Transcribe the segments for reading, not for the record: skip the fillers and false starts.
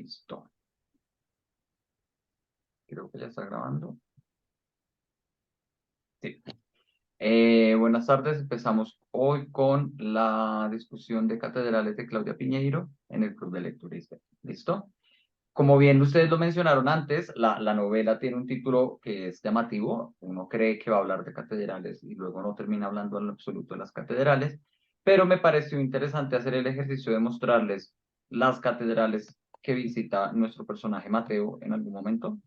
Listo. Creo que ya está grabando. Sí. Buenas tardes. Empezamos hoy con la discusión de catedrales de Claudia Piñeiro en el Club de Lectura. ¿Listo? Como bien ustedes lo mencionaron antes, la novela tiene un título que es llamativo. Uno cree que va a hablar de catedrales y luego no termina hablando en lo absoluto de las catedrales, pero me pareció interesante hacer el ejercicio de mostrarles las catedrales que visita nuestro personaje Mateo en algún momento.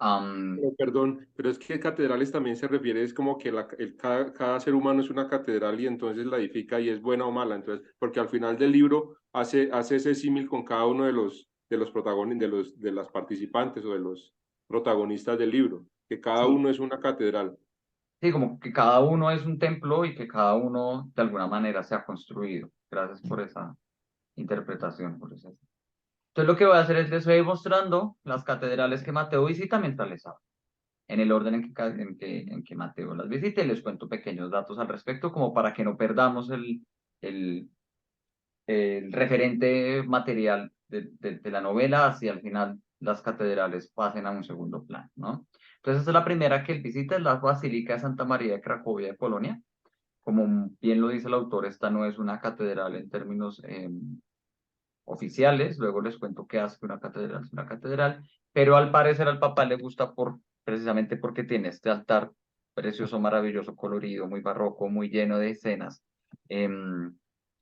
Pero, perdón, pero es que catedrales también se refiere, es como que cada ser humano es una catedral y entonces la edifica y es buena o mala, entonces, porque al final del libro hace ese símil con cada uno de los protagonistas, de las participantes o de los protagonistas del libro, que cada Sí, uno es una catedral. sí, como que cada uno es un templo y que cada uno de alguna manera se ha construido. Gracias por esa interpretación, por eso. Entonces lo que voy a hacer es les voy a ir mostrando las catedrales que Mateo visita mientras les hablo, en el orden en que Mateo las visita y les cuento pequeños datos al respecto como para que no perdamos el, el referente material de la novela hacia el final las catedrales pasen a un segundo plano, ¿no? Entonces esta es la primera que él visita, es la Basílica de Santa María de Cracovia de Polonia. Como bien lo dice el autor, esta no es una catedral en términos oficiales, luego les cuento qué hace que una catedral es una catedral, pero al parecer al Papa le gusta precisamente porque tiene este altar precioso, maravilloso, colorido, muy barroco, muy lleno de escenas,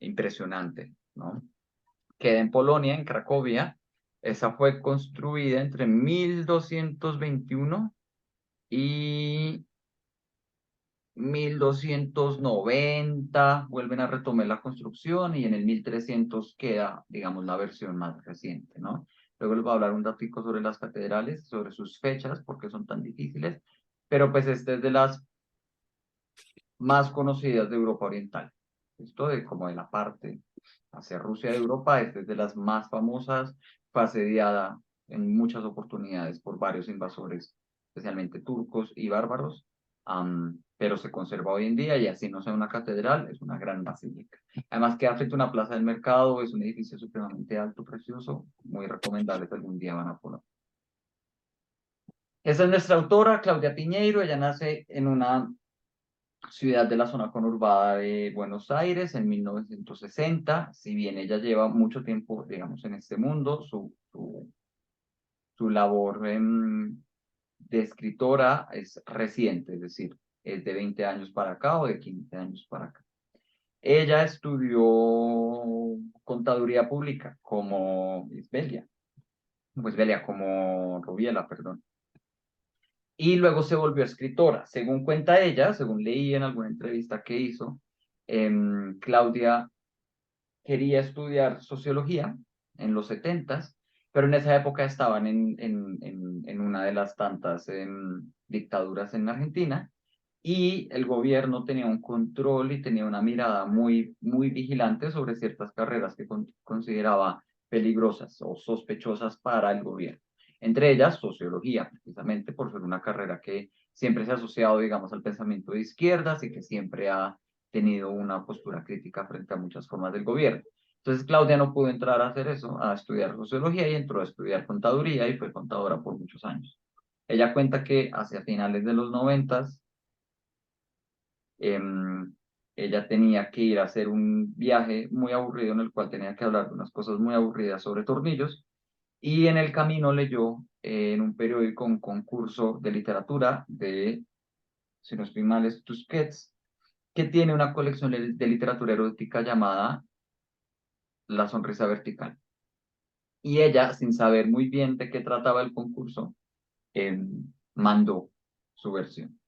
impresionante, ¿no? Queda en Polonia, en Cracovia. Esa fue construida entre 1221 y 1290 vuelven a retomar la construcción y en el 1300 queda, digamos, la versión más reciente, ¿no? Luego les voy a hablar un ratico sobre las catedrales, sobre sus fechas, porque son tan difíciles, pero pues este es de las más conocidas de Europa Oriental. Esto de como de la parte hacia Rusia de Europa, esta es de las más famosas, fue asediada en muchas oportunidades por varios invasores, especialmente turcos y bárbaros, pero se conserva hoy en día y así no sea una catedral, es una gran basílica. Además queda frente a una plaza del mercado, es un edificio supremamente alto, precioso, muy recomendable que algún día van a Polonia. Esa es nuestra autora, Claudia Piñeiro, ella nace en una ciudad de la zona conurbada de Buenos Aires en 1960. Si bien ella lleva mucho tiempo, digamos, en este mundo, su labor de escritora es reciente, es decir, es de 20 años para acá o de 15 años para acá. Ella estudió contaduría pública como Isbelia, pues Belia, como Rubiela, perdón. Y luego se volvió escritora. Según cuenta ella, según leí en alguna entrevista que hizo, Claudia quería estudiar sociología en los 70s, pero en esa época estaban en una de las tantas dictaduras en Argentina y el gobierno tenía un control y tenía una mirada muy, muy vigilante sobre ciertas carreras que consideraba peligrosas o sospechosas para el gobierno. Entre ellas, sociología, precisamente por ser una carrera que siempre se ha asociado, digamos, al pensamiento de izquierdas y que siempre ha tenido una postura crítica frente a muchas formas del gobierno. Entonces Claudia no pudo entrar a hacer eso, a estudiar sociología y entró a estudiar contaduría y fue contadora por muchos años. Ella cuenta que hacia finales de los 90 ella tenía que ir a hacer un viaje muy aburrido en el cual tenía que hablar de unas cosas muy aburridas sobre tornillos y en el camino leyó en un periódico un concurso de literatura de, si no estoy mal, es Tusquets, que tiene una colección de literatura erótica llamada La Sonrisa Vertical. Y ella, sin saber muy bien de qué trataba el concurso, mandó su versión.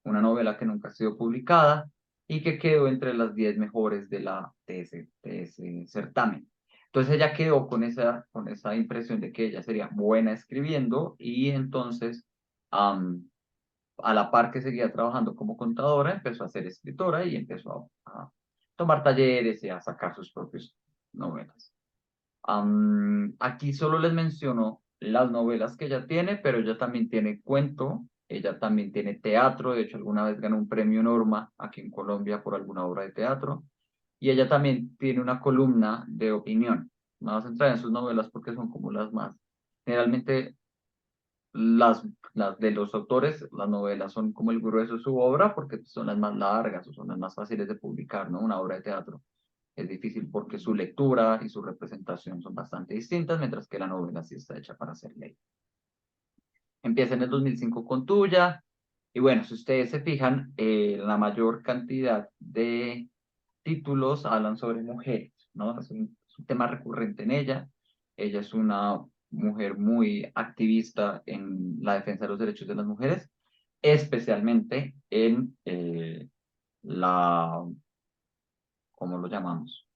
Una novela que nunca ha sido publicada y que quedó entre las 10 mejores de ese certamen. Entonces ella quedó con esa impresión de que ella sería buena escribiendo y entonces, a la par que seguía trabajando como contadora, empezó a ser escritora y empezó a tomar talleres y a sacar sus propias novelas. Aquí solo les menciono las novelas que ella tiene, pero ella también tiene cuento, ella también tiene teatro, de hecho alguna vez ganó un premio Norma aquí en Colombia por alguna obra de teatro, y ella también tiene una columna de opinión. me voy a centrar en sus novelas porque son como las más, generalmente las de los autores, las novelas son como el grueso de su obra porque son las más largas o son las más fáciles de publicar, ¿no? Una obra de teatro es difícil porque su lectura y su representación son bastante distintas, mientras que la novela sí está hecha para ser ley. Empieza en el 2005 con Tuya, y bueno, si ustedes se fijan, la mayor cantidad de títulos hablan sobre mujeres, ¿no? Es un tema recurrente en ella. Ella es una mujer muy activista en la defensa de los derechos de las mujeres, especialmente en la, ¿cómo lo llamamos?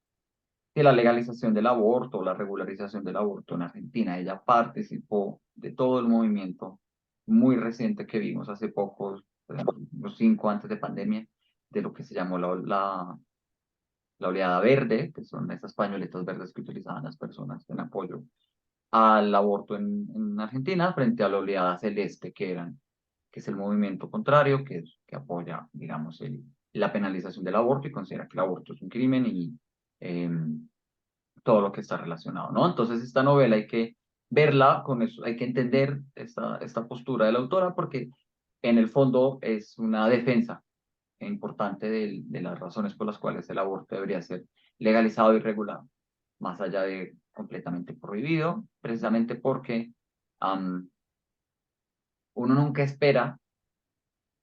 De la legalización del aborto, la regularización del aborto en Argentina. Ella participó de todo el movimiento muy reciente que vimos hace poco, unos 5 antes de pandemia, de lo que se llamó la oleada verde, que son esas pañoletas verdes que utilizaban las personas en apoyo al aborto en Argentina, frente a la oleada celeste, que es el movimiento contrario, que apoya, digamos, la penalización del aborto y considera que el aborto es un crimen y todo lo que está relacionado, ¿no? Entonces, esta novela hay que verla con eso, hay que entender esta postura de la autora porque en el fondo es una defensa importante de las razones por las cuales el aborto debería ser legalizado y regulado, más allá de completamente prohibido, precisamente porque uno nunca espera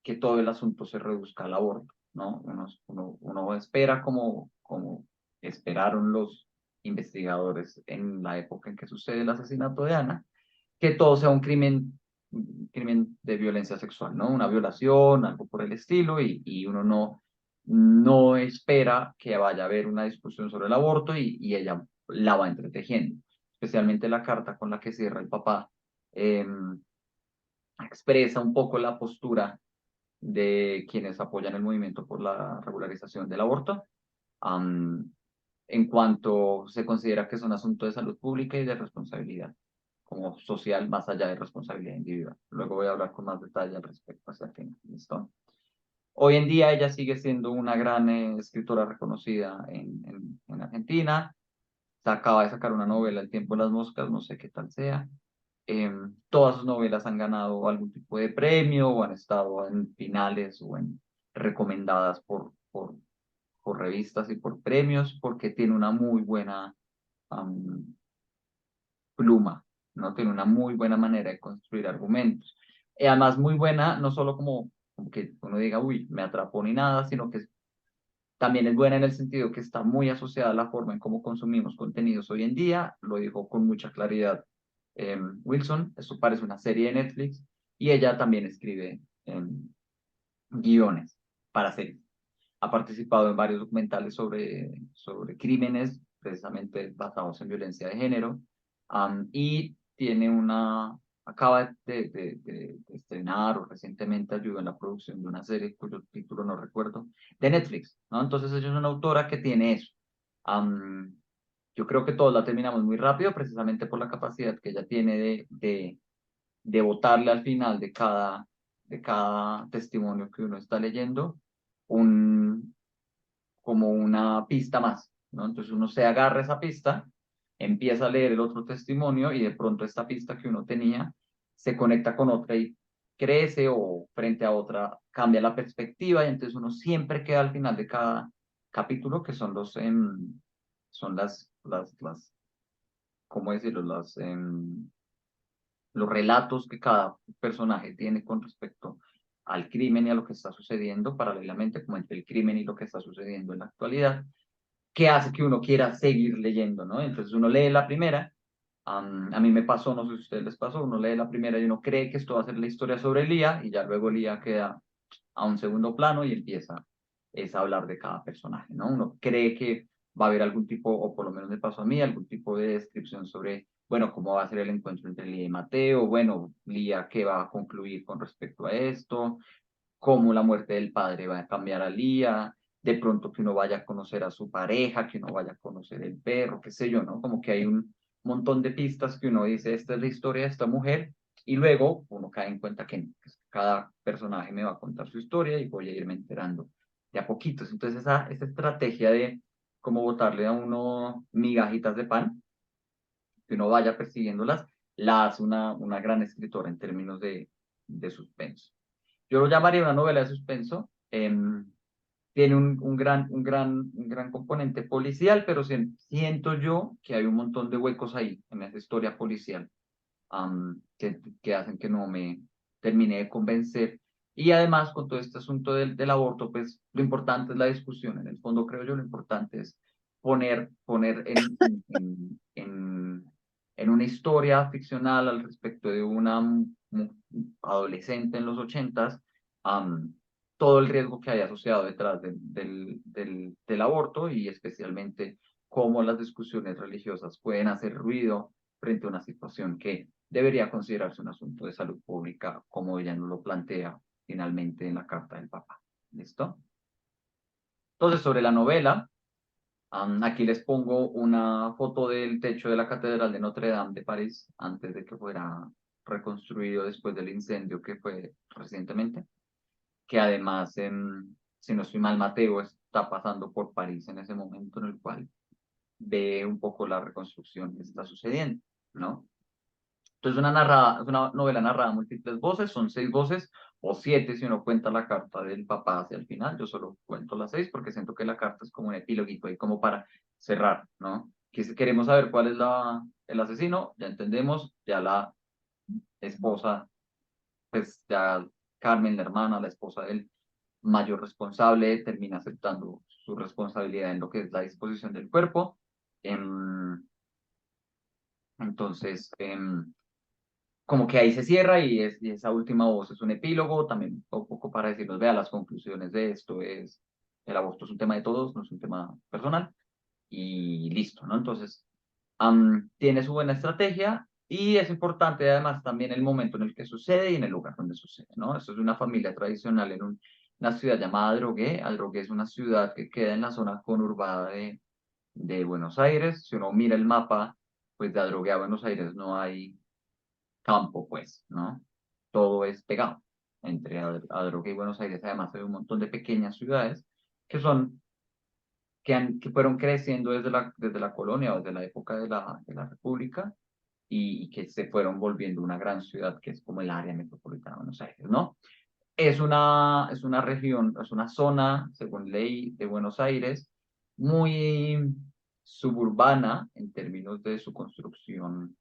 que todo el asunto se reduzca al aborto, ¿no? Uno espera como esperaron los investigadores en la época en que sucede el asesinato de Ana, que todo sea un crimen de violencia sexual, ¿no? Una violación, algo por el estilo, y uno no espera que vaya a haber una discusión sobre el aborto y ella la va entretejiendo, especialmente la carta con la que cierra el papá, eh, expresa un poco la postura de quienes apoyan el movimiento por la regularización del aborto, um, en cuanto se considera que es un asunto de salud pública y de responsabilidad como social, más allá de responsabilidad individual. Luego voy a hablar con más detalle al respecto hacia el final. ¿Listo? Hoy en día ella sigue siendo una gran escritora reconocida en Argentina. Se acaba de sacar una novela, El tiempo de las moscas, no sé qué tal sea. Todas sus novelas han ganado algún tipo de premio o han estado en finales o en recomendadas por revistas y por premios porque tiene una muy buena pluma, ¿no? Tiene una muy buena manera de construir argumentos. Y además muy buena, no solo como que uno diga, uy, me atrapó ni nada, sino que también es buena en el sentido que está muy asociada a la forma en cómo consumimos contenidos hoy en día, lo dijo con mucha claridad Wilson, esto parece una serie de Netflix, y ella también escribe guiones para series. Ha participado en varios documentales sobre crímenes, precisamente basados en violencia de género, y tiene acaba de estrenar o recientemente ayudó en la producción de una serie cuyo título no recuerdo, de Netflix, ¿no? Entonces ella es una autora que tiene eso. Am, yo creo que todos la terminamos muy rápido, precisamente por la capacidad que ella tiene de botarle al final de cada testimonio que uno está leyendo un, como una pista más, ¿no? Entonces uno se agarra esa pista, empieza a leer el otro testimonio y de pronto esta pista que uno tenía se conecta con otra y crece o frente a otra cambia la perspectiva y entonces uno siempre queda al final de cada capítulo que son ¿cómo decirlo? Los relatos que cada personaje tiene con respecto al crimen y a lo que está sucediendo paralelamente, como entre el crimen y lo que está sucediendo en la actualidad, que hace que uno quiera seguir leyendo, ¿no? Entonces uno lee la primera, a mí me pasó, no sé si a ustedes les pasó, uno lee la primera y uno cree que esto va a ser la historia sobre Lía y ya luego Lía queda a un segundo plano y empieza a hablar de cada personaje, ¿no? Uno cree que va a haber algún tipo, o por lo menos me pasó a mí, algún tipo de descripción sobre, bueno, cómo va a ser el encuentro entre Lía y Mateo, bueno, Lía qué va a concluir con respecto a esto, cómo la muerte del padre va a cambiar a Lía, de pronto que uno vaya a conocer a su pareja, que uno vaya a conocer el perro, qué sé yo, ¿no? Como que hay un montón de pistas que uno dice, esta es la historia de esta mujer, y luego uno cae en cuenta que cada personaje me va a contar su historia y voy a irme enterando de a poquitos. Entonces esa estrategia de como botarle a uno migajitas de pan, que uno vaya persiguiéndolas, la hace una gran escritora en términos de suspenso. Yo lo llamaría una novela de suspenso. Tiene un gran componente policial, pero siento yo que hay un montón de huecos ahí en esa historia policial que hacen que no me termine de convencer. Y además, con todo este asunto del aborto, pues lo importante es la discusión. En el fondo, creo yo, lo importante es poner en una historia ficcional al respecto de una adolescente en los 80s, todo el riesgo que hay asociado detrás del aborto y especialmente cómo las discusiones religiosas pueden hacer ruido frente a una situación que debería considerarse un asunto de salud pública, como ella nos lo plantea finalmente en la carta del Papa. ¿Listo? Entonces, sobre la novela, aquí les pongo una foto del techo de la Catedral de Notre Dame de París, antes de que fuera reconstruido después del incendio que fue recientemente, que además, si no estoy mal, Mateo está pasando por París en ese momento en el cual ve un poco la reconstrucción que está sucediendo, ¿no? Entonces, es una novela narrada a múltiples voces, son 6 voces o 7 si uno cuenta la carta del papá hacia el final. Yo solo cuento las 6 porque siento que la carta es como un epílogo y como para cerrar, ¿no? Queremos saber cuál es el asesino, ya entendemos, ya la esposa, pues ya Carmen, la hermana, la esposa del mayor responsable, termina aceptando su responsabilidad en lo que es la disposición del cuerpo. Entonces, como que ahí se cierra y esa última voz es un epílogo, también un poco para decirnos, vea, las conclusiones de esto es, el aborto es un tema de todos, no es un tema personal, y listo, ¿no? Entonces, tiene su buena estrategia y es importante además también el momento en el que sucede y en el lugar donde sucede, ¿no? Esto es una familia tradicional en una ciudad llamada Adrogué. Adrogué es una ciudad que queda en la zona conurbada de Buenos Aires. Si uno mira el mapa, pues de Adrogué a Buenos Aires no hay campo, pues, ¿no? Todo es pegado entre Adrogué y Buenos Aires. Además, hay un montón de pequeñas ciudades que son, que fueron creciendo desde la colonia o desde la época de la República y que se fueron volviendo una gran ciudad que es como el área metropolitana de Buenos Aires, ¿no? Es una región, es una zona, según ley de Buenos Aires, muy suburbana en términos de su construcción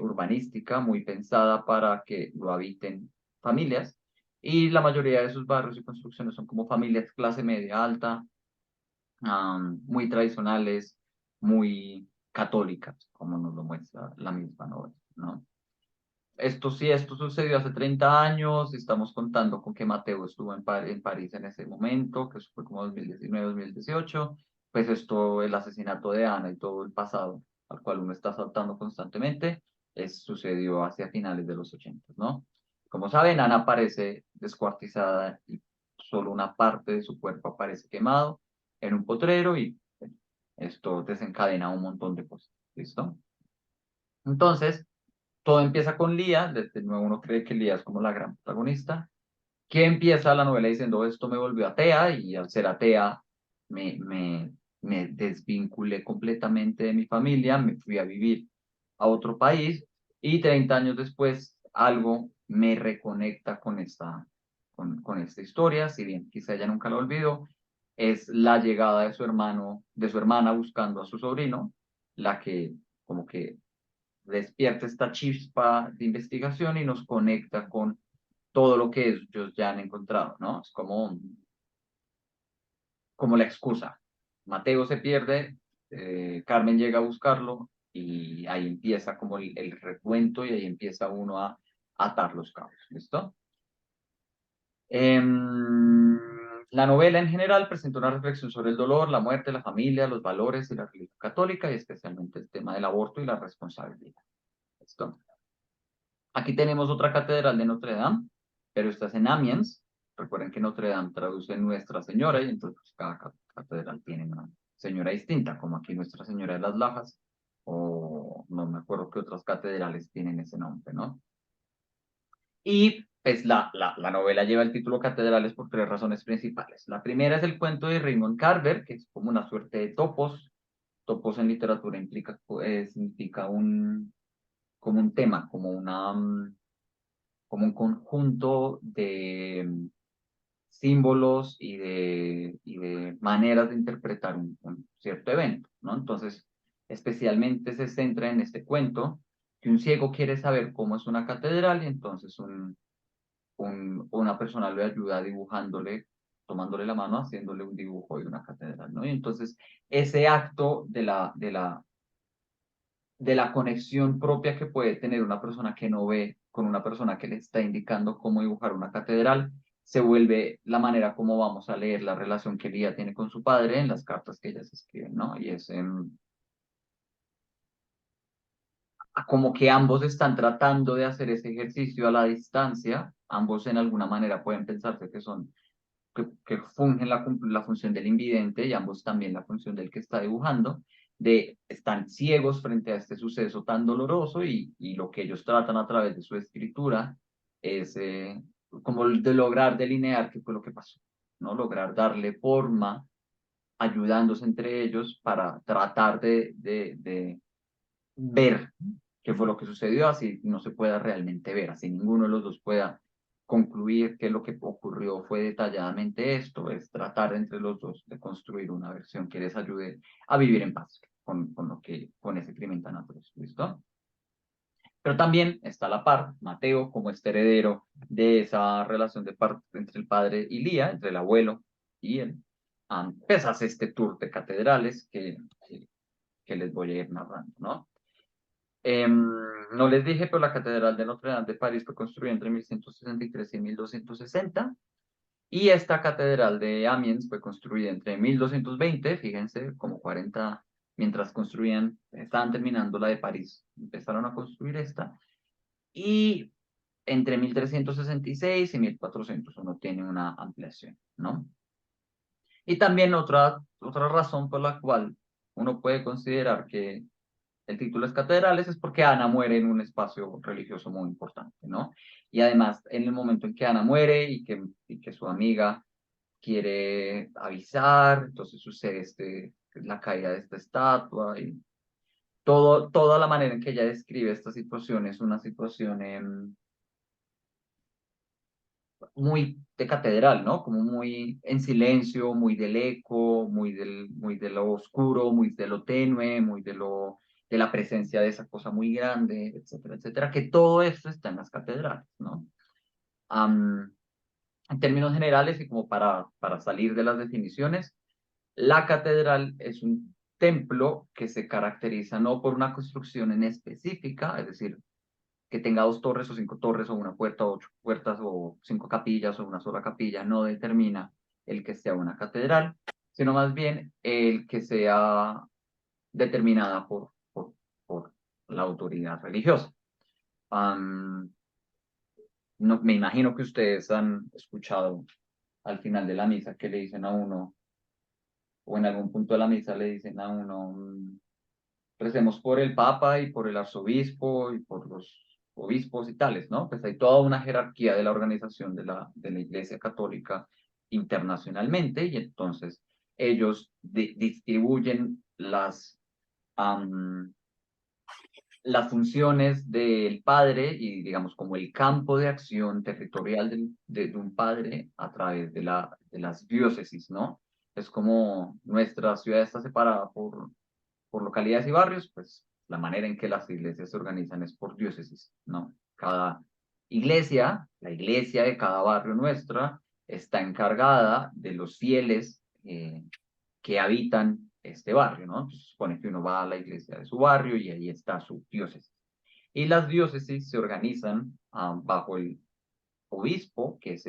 urbanística, muy pensada para que lo habiten familias. Y la mayoría de sus barrios y construcciones son como familias clase media alta, muy tradicionales, muy católicas, como nos lo muestra la misma novela, ¿no? Esto sucedió hace 30 años, estamos contando con que Mateo estuvo en París en ese momento, que eso fue como 2019, 2018, pues el asesinato de Ana y todo el pasado al cual uno está saltando constantemente, sucedió hacia finales de los 80, ¿no? Como saben, Ana aparece descuartizada y solo una parte de su cuerpo aparece quemado en un potrero y bueno, esto desencadena un montón de cosas, ¿listo? Entonces, todo empieza con Lía, desde nuevo uno cree que Lía es como la gran protagonista, que empieza la novela diciendo esto me volvió atea y al ser atea me desvinculé completamente de mi familia, me fui a vivir a otro país y 30 años después algo me reconecta con esta historia, si bien quizá ella nunca lo olvidó, es la llegada de su hermano, de su hermana buscando a su sobrino, la que como que despierta esta chispa de investigación y nos conecta con todo lo que ellos ya han encontrado, ¿no? Es como la excusa. Mateo se pierde, Carmen llega a buscarlo y ahí empieza como el recuento y ahí empieza uno a atar los cabos, ¿listo? La novela en general presenta una reflexión sobre el dolor, la muerte, la familia, los valores y la religión católica y especialmente el tema del aborto y la responsabilidad. ¿Listo? Aquí tenemos otra catedral de Notre Dame, pero esta es en Amiens. Recuerden que Notre Dame traduce Nuestra Señora y entonces pues, cada catedral tiene una señora distinta, como aquí Nuestra Señora de las Lajas, o no me acuerdo qué otras catedrales tienen ese nombre, ¿no? Y pues la novela lleva el título Catedrales por 3 razones principales. La primera es el cuento de Raymond Carver, que es como una suerte de topos Topos en literatura implica, significa como un tema, como un conjunto de símbolos y de maneras de interpretar un cierto evento, ¿no? Entonces, especialmente se centra en este cuento que un ciego quiere saber cómo es una catedral y entonces una persona le ayuda dibujándole, tomándole la mano, haciéndole un dibujo de una catedral, ¿no? Y entonces ese acto de la conexión propia que puede tener una persona que no ve con una persona que le está indicando cómo dibujar una catedral, se vuelve la manera como vamos a leer la relación que Lía tiene con su padre en las cartas que ellas escriben, ¿no? Y es como que ambos están tratando de hacer ese ejercicio a la distancia, ambos en alguna manera pueden pensarse que son que fungen la función del invidente y ambos también la función del que está dibujando, de están ciegos frente a este suceso tan doloroso y lo que ellos tratan a través de su escritura es como de lograr delinear qué fue lo que pasó, ¿no? Lograr darle forma, ayudándose entre ellos para tratar de ver qué fue lo que sucedió, así no se pueda realmente ver, así ninguno de los dos pueda concluir que lo que ocurrió fue detalladamente esto, es tratar entre los dos de construir una versión que les ayude a vivir en paz con ese crimen tan atroz, ¿listo? Pero también está a la par Mateo como este heredero de esa relación entre el padre y Lía, entre el abuelo y él. Pues hace este tour de catedrales que les voy a ir narrando, ¿no? No les dije, pero la Catedral de Notre Dame de París fue construida entre 1163 y 1260. Y esta Catedral de Amiens fue construida entre 1220, fíjense, como 40, mientras construían, estaban terminando la de París. Empezaron a construir esta. Y entre 1366 y 1400 uno tiene una ampliación, ¿no? Y también otra razón por la cual uno puede considerar que el título es Catedrales es porque Ana muere en un espacio religioso muy importante, ¿no? Y además, en el momento en que Ana muere y que su amiga quiere avisar, entonces sucede la caída de esta estatua y toda la manera en que ella describe esta situación es una situación muy de catedral, ¿no? Como muy en silencio, muy del eco, muy de lo oscuro, muy de lo tenue, de la presencia de esa cosa muy grande, etcétera, etcétera, que todo esto está en las catedrales, ¿no? Am, en términos generales y como para salir de las definiciones, la catedral es un templo que se caracteriza no por una construcción en específica, es decir, que tenga 2 torres o 5 torres o una puerta o 8 puertas o 5 capillas o una sola capilla, no determina el que sea una catedral, sino más bien el que sea determinada por la autoridad religiosa. No, me imagino que ustedes han escuchado al final de la misa que le dicen a uno, o en algún punto de la misa le dicen a uno, recemos por el Papa y por el arzobispo y por los obispos y tales, ¿no? Pues hay toda una jerarquía de la organización de la Iglesia Católica internacionalmente y entonces ellos distribuyen las funciones del padre y digamos como el campo de acción territorial de un padre a través de las diócesis, ¿no? Es como nuestra ciudad está separada por localidades y barrios, pues la manera en que las iglesias se organizan es por diócesis, ¿no? Cada iglesia, la iglesia de cada barrio nuestra, está encargada de los fieles que habitan este barrio, ¿no? Entonces, se supone que uno va a la iglesia de su barrio y ahí está su diócesis. Y las diócesis se organizan bajo el obispo, que es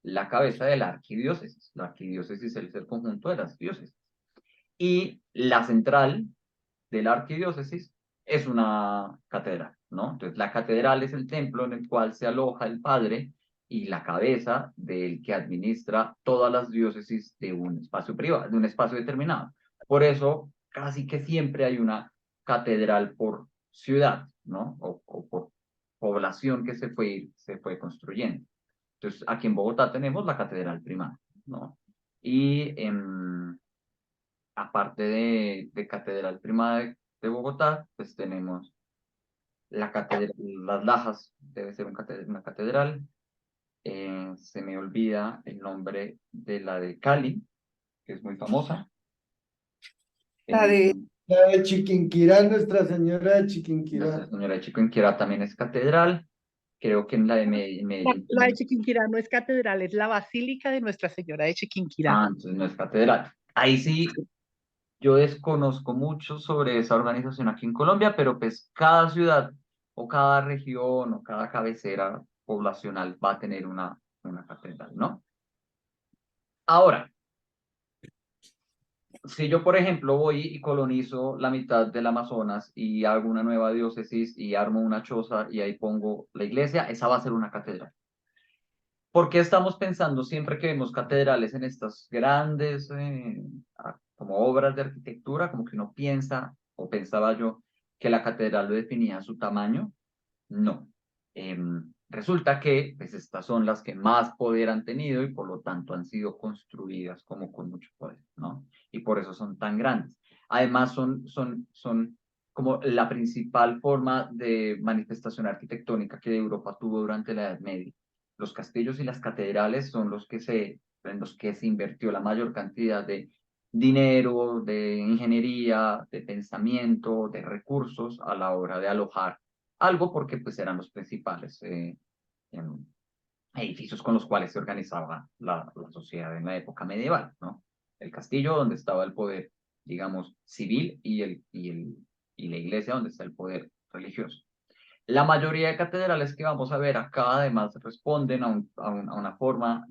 la cabeza de la arquidiócesis. La arquidiócesis es el conjunto de las diócesis. Y la central de la arquidiócesis es una catedral, ¿no? Entonces, la catedral es el templo en el cual se aloja el padre y la cabeza del que administra todas las diócesis de un espacio privado, de un espacio determinado. Por eso, casi que siempre hay una catedral por ciudad, ¿no? O por población que se fue construyendo. Entonces, aquí en Bogotá tenemos la catedral primaria, ¿no? Y aparte de Catedral Primada de Bogotá, pues tenemos la catedral, Las Lajas, debe ser una catedral. Se me olvida el nombre de la de Cali, que es muy famosa. La Eh, de, la de Chiquinquirá, Nuestra Señora de Nuestra Chiquinquirá. Señora de Chiquinquirá también es catedral. Creo que en la de Medellín La de también. Chiquinquirá no es catedral, es la Basílica de Nuestra Señora de Chiquinquirá. Ah, entonces no es catedral. Ahí sí, yo desconozco mucho sobre esa organización aquí en Colombia, pero pues cada ciudad o cada región o cada cabecera poblacional va a tener una catedral, ¿no? Ahora, si yo, por ejemplo, voy y colonizo la mitad del Amazonas y hago una nueva diócesis y armo una choza y ahí pongo la iglesia, esa va a ser una catedral. ¿Por qué estamos pensando siempre que vemos catedrales en estas grandes, como obras de arquitectura, como que uno piensa, o pensaba yo, que la catedral lo definía su tamaño? No. Resulta que pues, estas son las que más poder han tenido y por lo tanto han sido construidas como con mucho poder, ¿no? Y por eso son tan grandes. Además, son como la principal forma de manifestación arquitectónica que Europa tuvo durante la Edad Media. Los castillos y las catedrales son en los que se invirtió la mayor cantidad de dinero, de ingeniería, de pensamiento, de recursos a la hora de alojar algo porque pues eran los principales edificios con los cuales se organizaba la sociedad en la época medieval, ¿no? El castillo donde estaba el poder, digamos, civil y la iglesia donde está el poder religioso. La mayoría de catedrales que vamos a ver acá además responden a una forma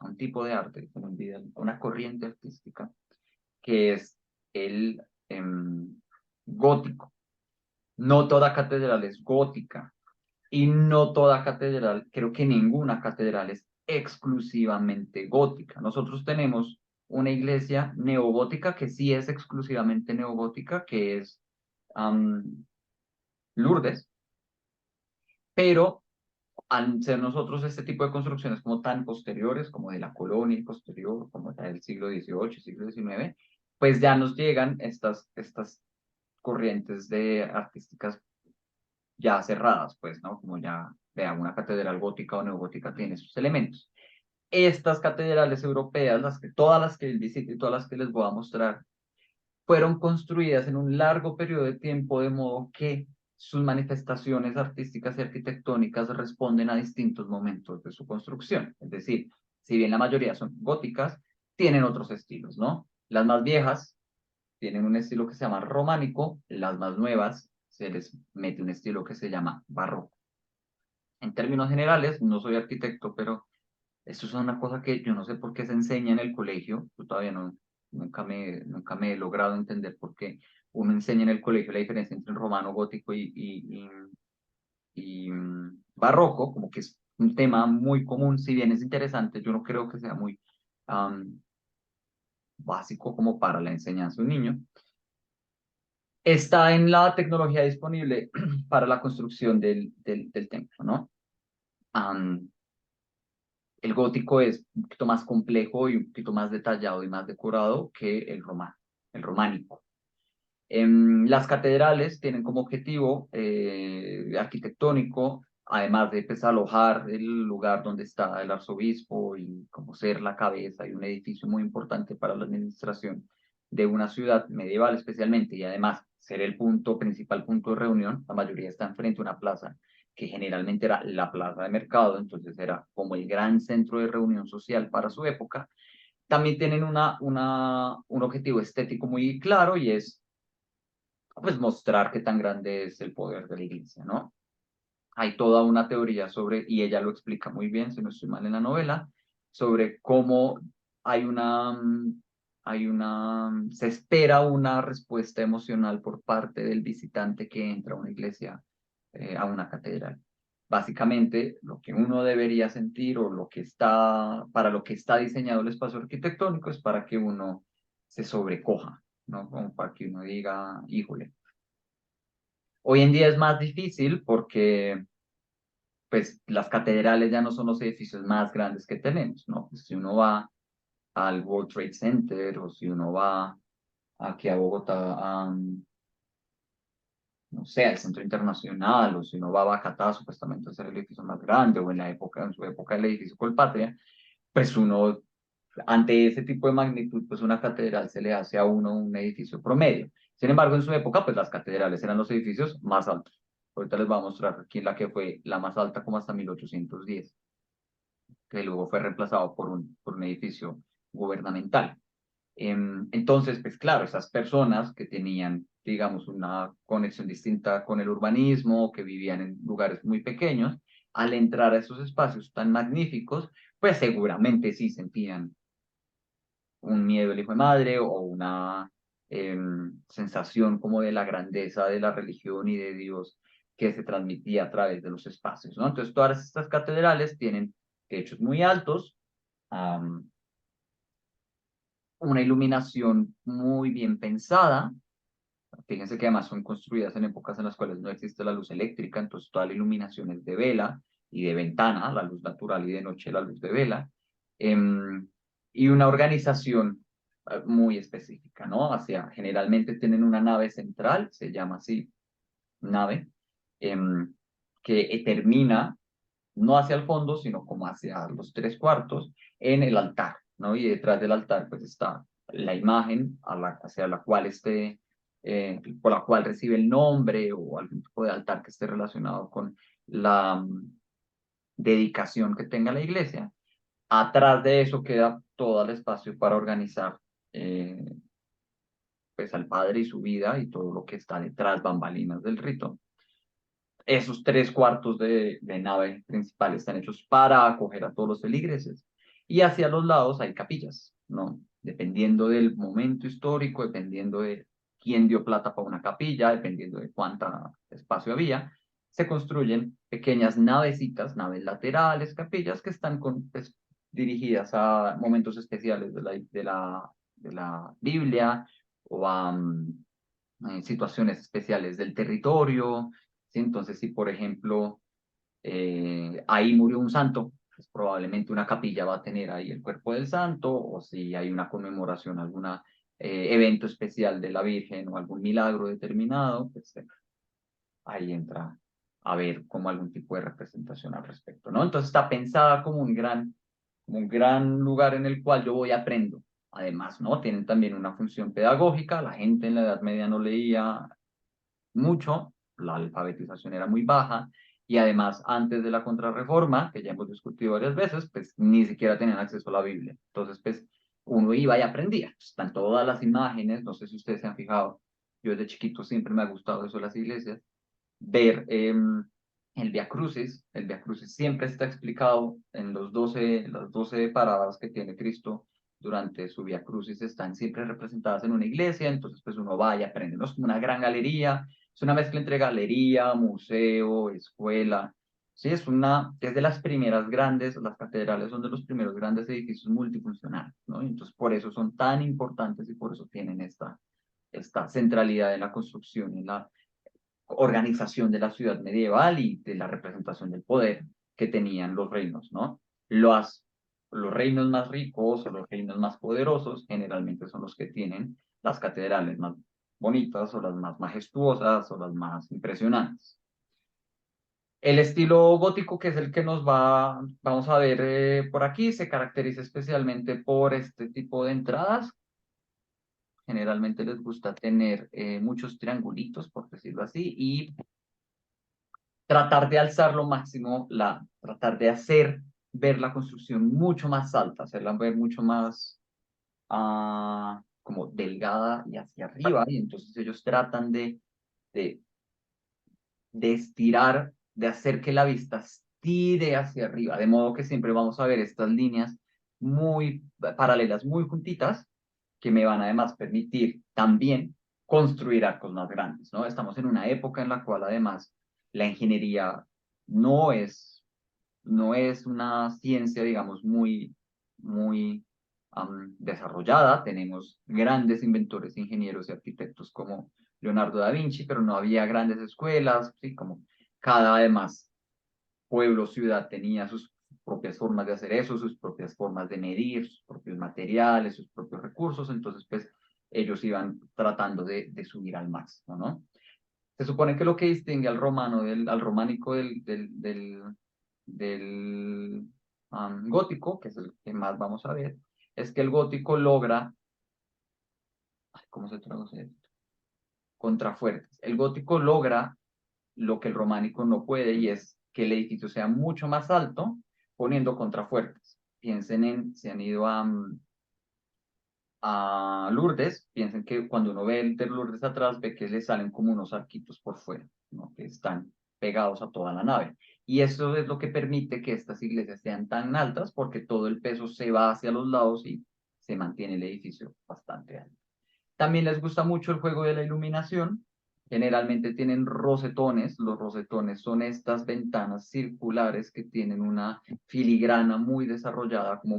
a un tipo de arte, a una corriente artística que es el gótico. No toda catedral es gótica y no toda catedral, creo que ninguna catedral es exclusivamente gótica. Nosotros tenemos una iglesia neogótica que sí es exclusivamente neogótica, que es Lourdes, pero al ser nosotros este tipo de construcciones como tan posteriores, como de la colonia y posterior, como ya del siglo XVIII, siglo XIX, pues ya nos llegan estas corrientes de artísticas ya cerradas, pues, ¿no? Como ya, vean, una catedral gótica o neogótica tiene sus elementos. Estas catedrales europeas, todas las que visité y todas las que les voy a mostrar, fueron construidas en un largo periodo de tiempo, de modo que sus manifestaciones artísticas y arquitectónicas responden a distintos momentos de su construcción. Es decir, si bien la mayoría son góticas, tienen otros estilos, ¿no? Las más viejas tienen un estilo que se llama románico, las más nuevas se les mete un estilo que se llama barroco. En términos generales, no soy arquitecto, pero esto es una cosa que yo no sé por qué se enseña en el colegio. Yo todavía nunca me he logrado entender por qué uno enseña en el colegio la diferencia entre el romano, gótico y barroco, como que es un tema muy común, si bien es interesante, yo no creo que sea muy básico como para la enseñanza de un niño. Está en la tecnología disponible para la construcción del templo, ¿no? El gótico es un poquito más complejo y un poquito más detallado y más decorado que el románico. Las catedrales tienen como objetivo arquitectónico, además de pues, alojar el lugar donde está el arzobispo y como ser la cabeza y un edificio muy importante para la administración de una ciudad medieval especialmente, y además ser el principal punto de reunión. La mayoría están frente a una plaza que generalmente era la plaza de mercado, entonces era como el gran centro de reunión social para su época. También tienen un objetivo estético muy claro y es pues mostrar qué tan grande es el poder de la iglesia, ¿no? Hay toda una teoría sobre, y ella lo explica muy bien, si no estoy mal en la novela, sobre cómo hay se espera una respuesta emocional por parte del visitante que entra a una iglesia, a una catedral. Básicamente, lo que uno debería sentir o para lo que está diseñado el espacio arquitectónico es para que uno se sobrecoja, ¿no? Como para que uno diga, híjole. Hoy en día es más difícil porque pues las catedrales ya no son los edificios más grandes que tenemos, ¿no? Pues, si uno va al World Trade Center, o si uno va aquí a Bogotá, no sé, al Centro Internacional, o si uno va a Bacatá, supuestamente es el edificio más grande, o en su época el edificio Colpatria, pues uno, ante ese tipo de magnitud, pues una catedral se le hace a uno un edificio promedio. Sin embargo, en su época, pues las catedrales eran los edificios más altos. Ahorita les voy a mostrar aquí la que fue la más alta, como hasta 1810, que luego fue reemplazado por un edificio gubernamental. Entonces, pues claro, esas personas que tenían, digamos, una conexión distinta con el urbanismo, que vivían en lugares muy pequeños, al entrar a esos espacios tan magníficos, pues seguramente sí sentían un miedo al hijo de madre o una sensación como de la grandeza de la religión y de Dios que se transmitía a través de los espacios, ¿no? Entonces, todas estas catedrales tienen techos muy altos, una iluminación muy bien pensada. Fíjense que además son construidas en épocas en las cuales no existe la luz eléctrica, entonces toda la iluminación es de vela y de ventana, la luz natural, y de noche la luz de vela. Y una organización muy específica, ¿no? Generalmente tienen una nave central, se llama así, nave, que termina no hacia el fondo, sino como hacia los tres cuartos, en el altar, ¿no? Y detrás del altar, pues está la imagen hacia la cual por la cual recibe el nombre, o algún tipo de altar que esté relacionado con la dedicación que tenga la iglesia. Atrás de eso queda todo el espacio para organizar eh, pues al padre y su vida y todo lo que está detrás, bambalinas del rito. Esos tres cuartos de nave principal están hechos para acoger a todos los feligreses. Y hacia los lados hay capillas, ¿no? Dependiendo del momento histórico, dependiendo de quién dio plata para una capilla, dependiendo de cuánta espacio había, se construyen pequeñas navecitas, naves laterales, capillas que están pues, dirigidas a momentos especiales de la Biblia, o a situaciones especiales del territorio. ¿Sí? Entonces, si por ejemplo ahí murió un santo, pues probablemente una capilla va a tener ahí el cuerpo del santo, o si hay una conmemoración, algún evento especial de la Virgen o algún milagro determinado, pues ahí entra a ver como algún tipo de representación al respecto, ¿no? Entonces está pensada como un gran lugar en el cual yo voy y aprendo. Además, ¿no? Tienen también una función pedagógica. La gente en la Edad Media no leía mucho, la alfabetización era muy baja, y además antes de la Contrarreforma, que ya hemos discutido varias veces, pues ni siquiera tenían acceso a la Biblia. Entonces, pues uno iba y aprendía. Están todas las imágenes, no sé si ustedes se han fijado, yo desde chiquito siempre me ha gustado eso de las iglesias, ver el Via Crucis. El Via Crucis siempre está explicado en las 12 paradas que tiene Cristo durante su Via Crucis, están siempre representadas en una iglesia. Entonces pues uno va y aprende, ¿no? Es como una gran galería, es una mezcla entre galería, museo, escuela. Sí, es de las primeras grandes, las catedrales son de los primeros grandes edificios multifuncionales, ¿no? Entonces por eso son tan importantes y por eso tienen esta centralidad en la construcción y en la organización de la ciudad medieval y de la representación del poder que tenían los reinos, ¿no? Los reinos más ricos o los reinos más poderosos generalmente son los que tienen las catedrales más bonitas, o las más majestuosas, o las más impresionantes. El estilo gótico, que es el que vamos a ver por aquí, se caracteriza especialmente por este tipo de entradas. Generalmente les gusta tener muchos triangulitos, por decirlo así, y tratar de alzar lo máximo, tratar de hacer ver la construcción mucho más alta, hacerla ver mucho más como delgada y hacia arriba, y entonces ellos tratan de, de estirar, de hacer que la vista estire hacia arriba, de modo que siempre vamos a ver estas líneas muy paralelas, muy juntitas, que me van además permitir también construir arcos más grandes, ¿no? Estamos en una época en la cual además la ingeniería no es, no es una ciencia, digamos, muy desarrollada. Tenemos grandes inventores, ingenieros y arquitectos como Leonardo da Vinci, pero no había grandes escuelas, ¿sí? Como cada además pueblo, ciudad tenía sus propias formas de hacer eso, sus propias formas de medir, sus propios materiales, sus propios recursos, entonces pues ellos iban tratando de subir al máximo, ¿no? Se supone que lo que distingue al romano, al románico del gótico, que es el que más vamos a ver, es que el gótico logra, ¿cómo se traduce esto? Contrafuertes. El gótico logra lo que el románico no puede y es que el edificio sea mucho más alto poniendo contrafuertes. Piensen en, si han ido a Lourdes, piensen que cuando uno ve el de Lourdes atrás, ve que le salen como unos arquitos por fuera, ¿no? Que están pegados a toda la nave. Y eso es lo que permite que estas iglesias sean tan altas porque todo el peso se va hacia los lados y se mantiene el edificio bastante alto. También les gusta mucho el juego de la iluminación. Generalmente tienen rosetones. Los rosetones son estas ventanas circulares que tienen una filigrana muy desarrollada, como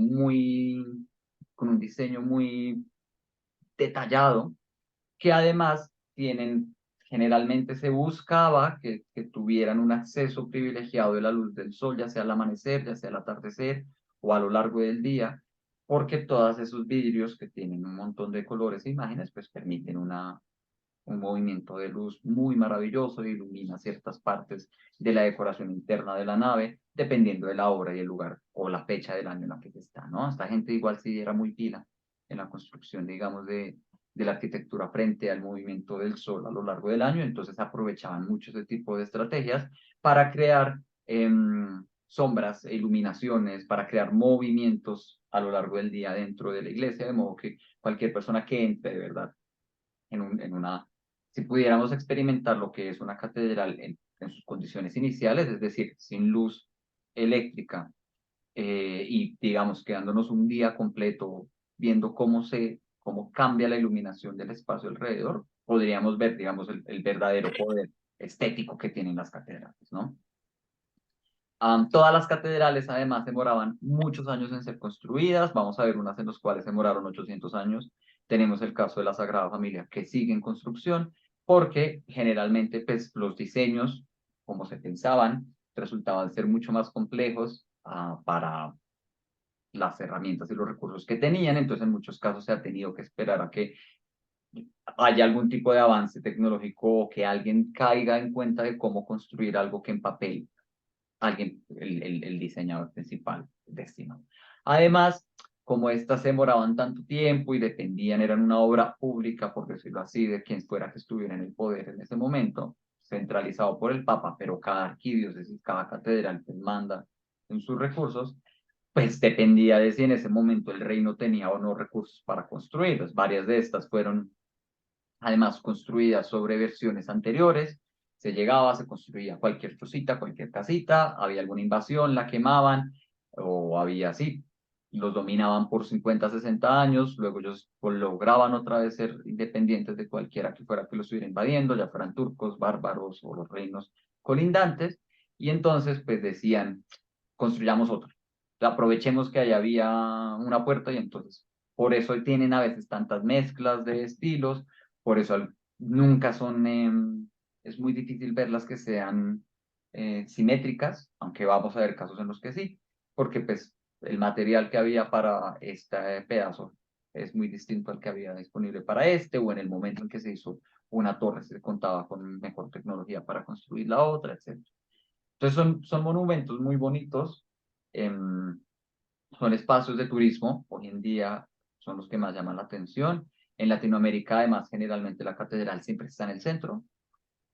con un diseño muy detallado, que además generalmente se buscaba que tuvieran un acceso privilegiado de la luz del sol, ya sea al amanecer, ya sea al atardecer o a lo largo del día, porque todos esos vidrios que tienen un montón de colores e imágenes, pues permiten un movimiento de luz muy maravilloso e ilumina ciertas partes de la decoración interna de la nave, dependiendo de la hora y el lugar o la fecha del año en la que se está, ¿no? Esta gente igual sí era muy pila en la construcción, digamos, de la arquitectura frente al movimiento del sol a lo largo del año, entonces aprovechaban mucho ese tipo de estrategias para crear sombras e iluminaciones, para crear movimientos a lo largo del día dentro de la iglesia, de modo que cualquier persona que entre de verdad si pudiéramos experimentar lo que es una catedral en sus condiciones iniciales, es decir, sin luz eléctrica, y digamos quedándonos un día completo viendo cómo cambia la iluminación del espacio alrededor, podríamos ver, digamos, el verdadero poder estético que tienen las catedrales, ¿no? Todas las catedrales además demoraban muchos años en ser construidas, vamos a ver unas en las cuales demoraron 800 años. Tenemos el caso de la Sagrada Familia que sigue en construcción porque generalmente pues, los diseños, como se pensaban, resultaban ser mucho más complejos para las herramientas y los recursos que tenían, entonces en muchos casos se ha tenido que esperar a que haya algún tipo de avance tecnológico o que alguien caiga en cuenta de cómo construir algo que en papel el diseñador principal destinó. Además, como estas se demoraban tanto tiempo y eran una obra pública, por decirlo así, de quien fuera que estuviera en el poder en ese momento, centralizado por el Papa, pero cada arquidiócesis, cada catedral pues, manda en sus recursos, pues dependía de si en ese momento el reino tenía o no recursos para construirlos. Varias de estas fueron además construidas sobre versiones anteriores. Se llegaba, se construía cualquier chocita, cualquier casita, había alguna invasión, la quemaban, o había así, los dominaban por 50, 60 años, luego ellos pues, lograban otra vez ser independientes de cualquiera que fuera que los estuviera invadiendo, ya fueran turcos, bárbaros o los reinos colindantes, y entonces pues decían, construyamos otro, aprovechemos que ahí había una puerta y entonces por eso tienen a veces tantas mezclas de estilos, por eso nunca es muy difícil verlas que sean simétricas, aunque vamos a ver casos en los que sí, porque pues el material que había para este pedazo es muy distinto al que había disponible para este, o en el momento en que se hizo una torre se contaba con mejor tecnología para construir la otra, etc. Entonces son monumentos muy bonitos, son espacios de turismo, hoy en día son los que más llaman la atención. En Latinoamérica, además, generalmente la catedral siempre está en el centro,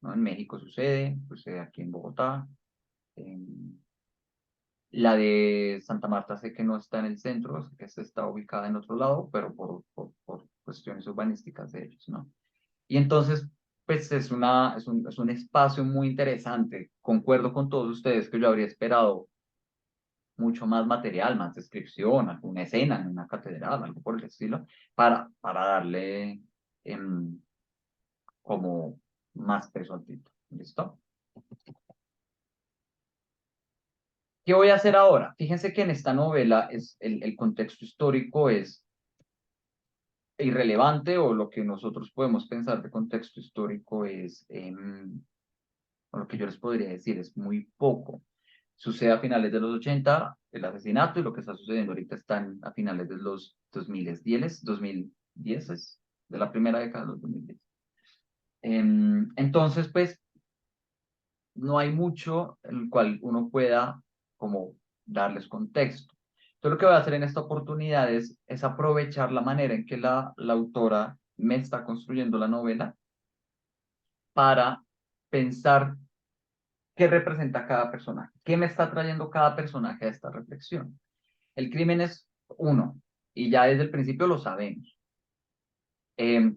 ¿no? En México sucede aquí en Bogotá. La de Santa Marta sé que no está en el centro, sé que está ubicada en otro lado, pero por cuestiones urbanísticas de ellos, ¿no? Y entonces, pues es un espacio muy interesante. Concuerdo con todos ustedes que yo habría esperado mucho más material, más descripción, alguna escena en una catedral, algo por el estilo, para darle como más peso al título. ¿Listo? ¿Qué voy a hacer ahora? Fíjense que en esta novela el contexto histórico es irrelevante o lo que nosotros podemos pensar de contexto histórico es, o lo que yo les podría decir, es muy poco. sucede a finales de los 80, el asesinato, y lo que está sucediendo ahorita están a finales de los 2010, de la primera década de los 2010. Entonces, pues, no hay mucho en el cual uno pueda como darles contexto. Entonces, lo que voy a hacer en esta oportunidad es aprovechar la manera en que la autora me está construyendo la novela para pensar qué representa cada personaje, qué me está trayendo cada personaje a esta reflexión. El crimen es uno, y ya desde el principio lo sabemos.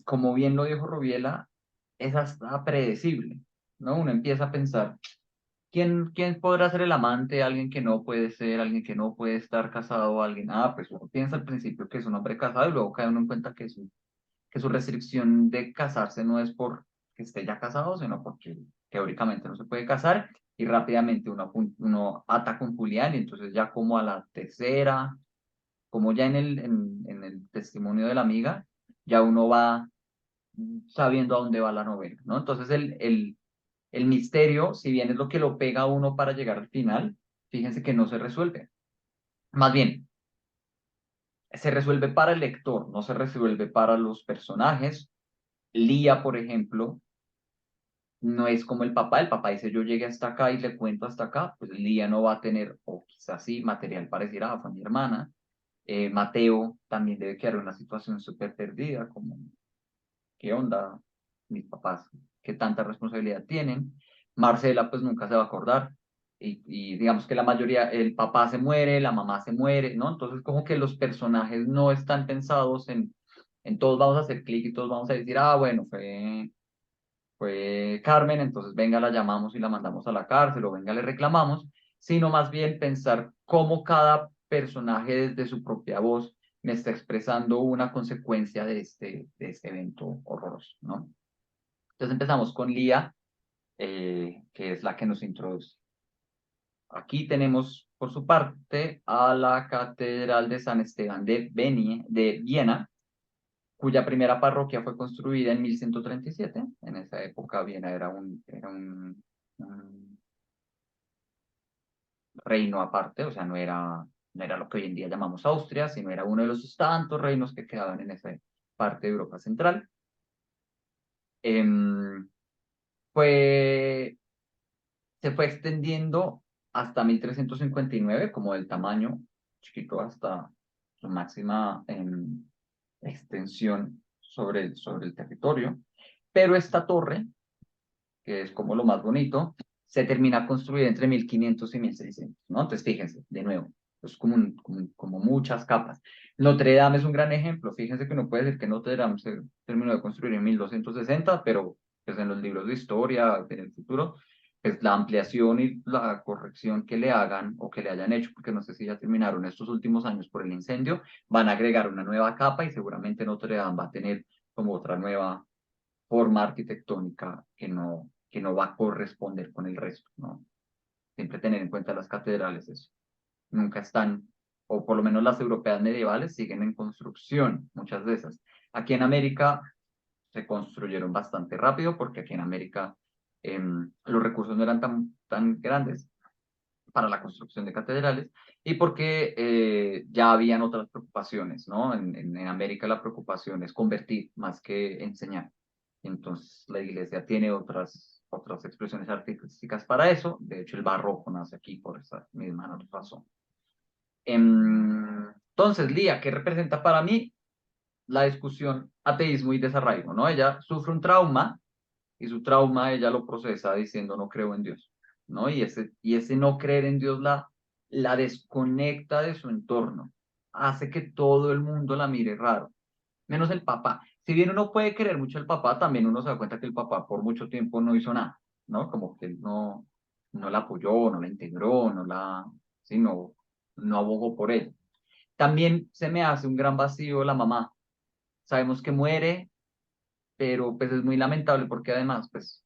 Como bien lo dijo Rubiela, es hasta predecible, ¿no? Uno empieza a pensar, ¿quién podrá ser el amante? Alguien que no puede ser, alguien que no puede estar casado, alguien, pues uno piensa al principio que es un hombre casado y luego cae uno en cuenta que su restricción de casarse no es por que esté ya casado, sino porque teóricamente no se puede casar y rápidamente uno ata con Julián y entonces ya como a la tercera, como ya en el testimonio de la amiga, ya uno va sabiendo a dónde va la novela, ¿no? Entonces el misterio, si bien es lo que lo pega a uno para llegar al final, fíjense que no se resuelve. Más bien, se resuelve para el lector, no se resuelve para los personajes. Lía, por ejemplo, no es como el papá dice yo llegué hasta acá y le cuento hasta acá, pues Lía no va a tener, o quizás sí, material para decir, fue mi hermana. Mateo también debe quedar en una situación súper perdida, como, ¿qué onda? Mis papás, ¿qué tanta responsabilidad tienen? Marcela pues nunca se va a acordar. Y digamos que la mayoría, el papá se muere, la mamá se muere, ¿no? Entonces como que los personajes no están pensados en todos vamos a hacer clic y todos vamos a decir, bueno, fue Carmen, entonces venga, la llamamos y la mandamos a la cárcel, o venga, le reclamamos, sino más bien pensar cómo cada personaje desde su propia voz me está expresando una consecuencia de este evento horroroso, ¿no? Entonces empezamos con Lía, que es la que nos introduce. Aquí tenemos, por su parte, a la Catedral de San Esteban de Viena, cuya primera parroquia fue construida en 1137. En esa época Viena era un reino aparte, o sea, no era lo que hoy en día llamamos Austria, sino era uno de los tantos reinos que quedaban en esa parte de Europa Central. Em, fue, Se fue extendiendo hasta 1359, como del tamaño chiquito hasta su máxima extensión sobre el territorio. Pero esta torre, que es como lo más bonito, se termina construida entre 1500 y 1600, ¿no? Entonces, fíjense, de nuevo, es como muchas capas. Notre Dame es un gran ejemplo. Fíjense que uno puede decir que Notre Dame se terminó de construir en 1260, pero pues en los libros de historia, en el futuro, pues la ampliación y la corrección que le hagan o que le hayan hecho, porque no sé si ya terminaron estos últimos años por el incendio, van a agregar una nueva capa y seguramente Notre Dame va a tener como otra nueva forma arquitectónica que no va a corresponder con el resto, ¿no? Siempre tener en cuenta las catedrales, eso. Nunca están, o por lo menos las europeas medievales, siguen en construcción, muchas de esas. Aquí en América se construyeron bastante rápido, porque aquí en América los recursos no eran tan grandes para la construcción de catedrales, y porque ya habían otras preocupaciones, ¿no? En América la preocupación es convertir más que enseñar. Entonces la iglesia tiene otras expresiones artísticas para eso. De hecho, el barroco nace aquí por esa misma razón. Entonces, Lía, ¿qué representa para mí la discusión ateísmo y desarraigo? ¿No? Ella sufre un trauma y su trauma ella lo procesa diciendo no creo en Dios, ¿no? Y ese no creer en Dios la desconecta de su entorno, hace que todo el mundo la mire raro, menos el papá. Si bien uno puede querer mucho al papá, también uno se da cuenta que el papá por mucho tiempo no hizo nada, ¿no? Como que él no la apoyó, no la integró, sí, no abogó por él. También se me hace un gran vacío la mamá. Sabemos que muere, pero pues es muy lamentable porque además, pues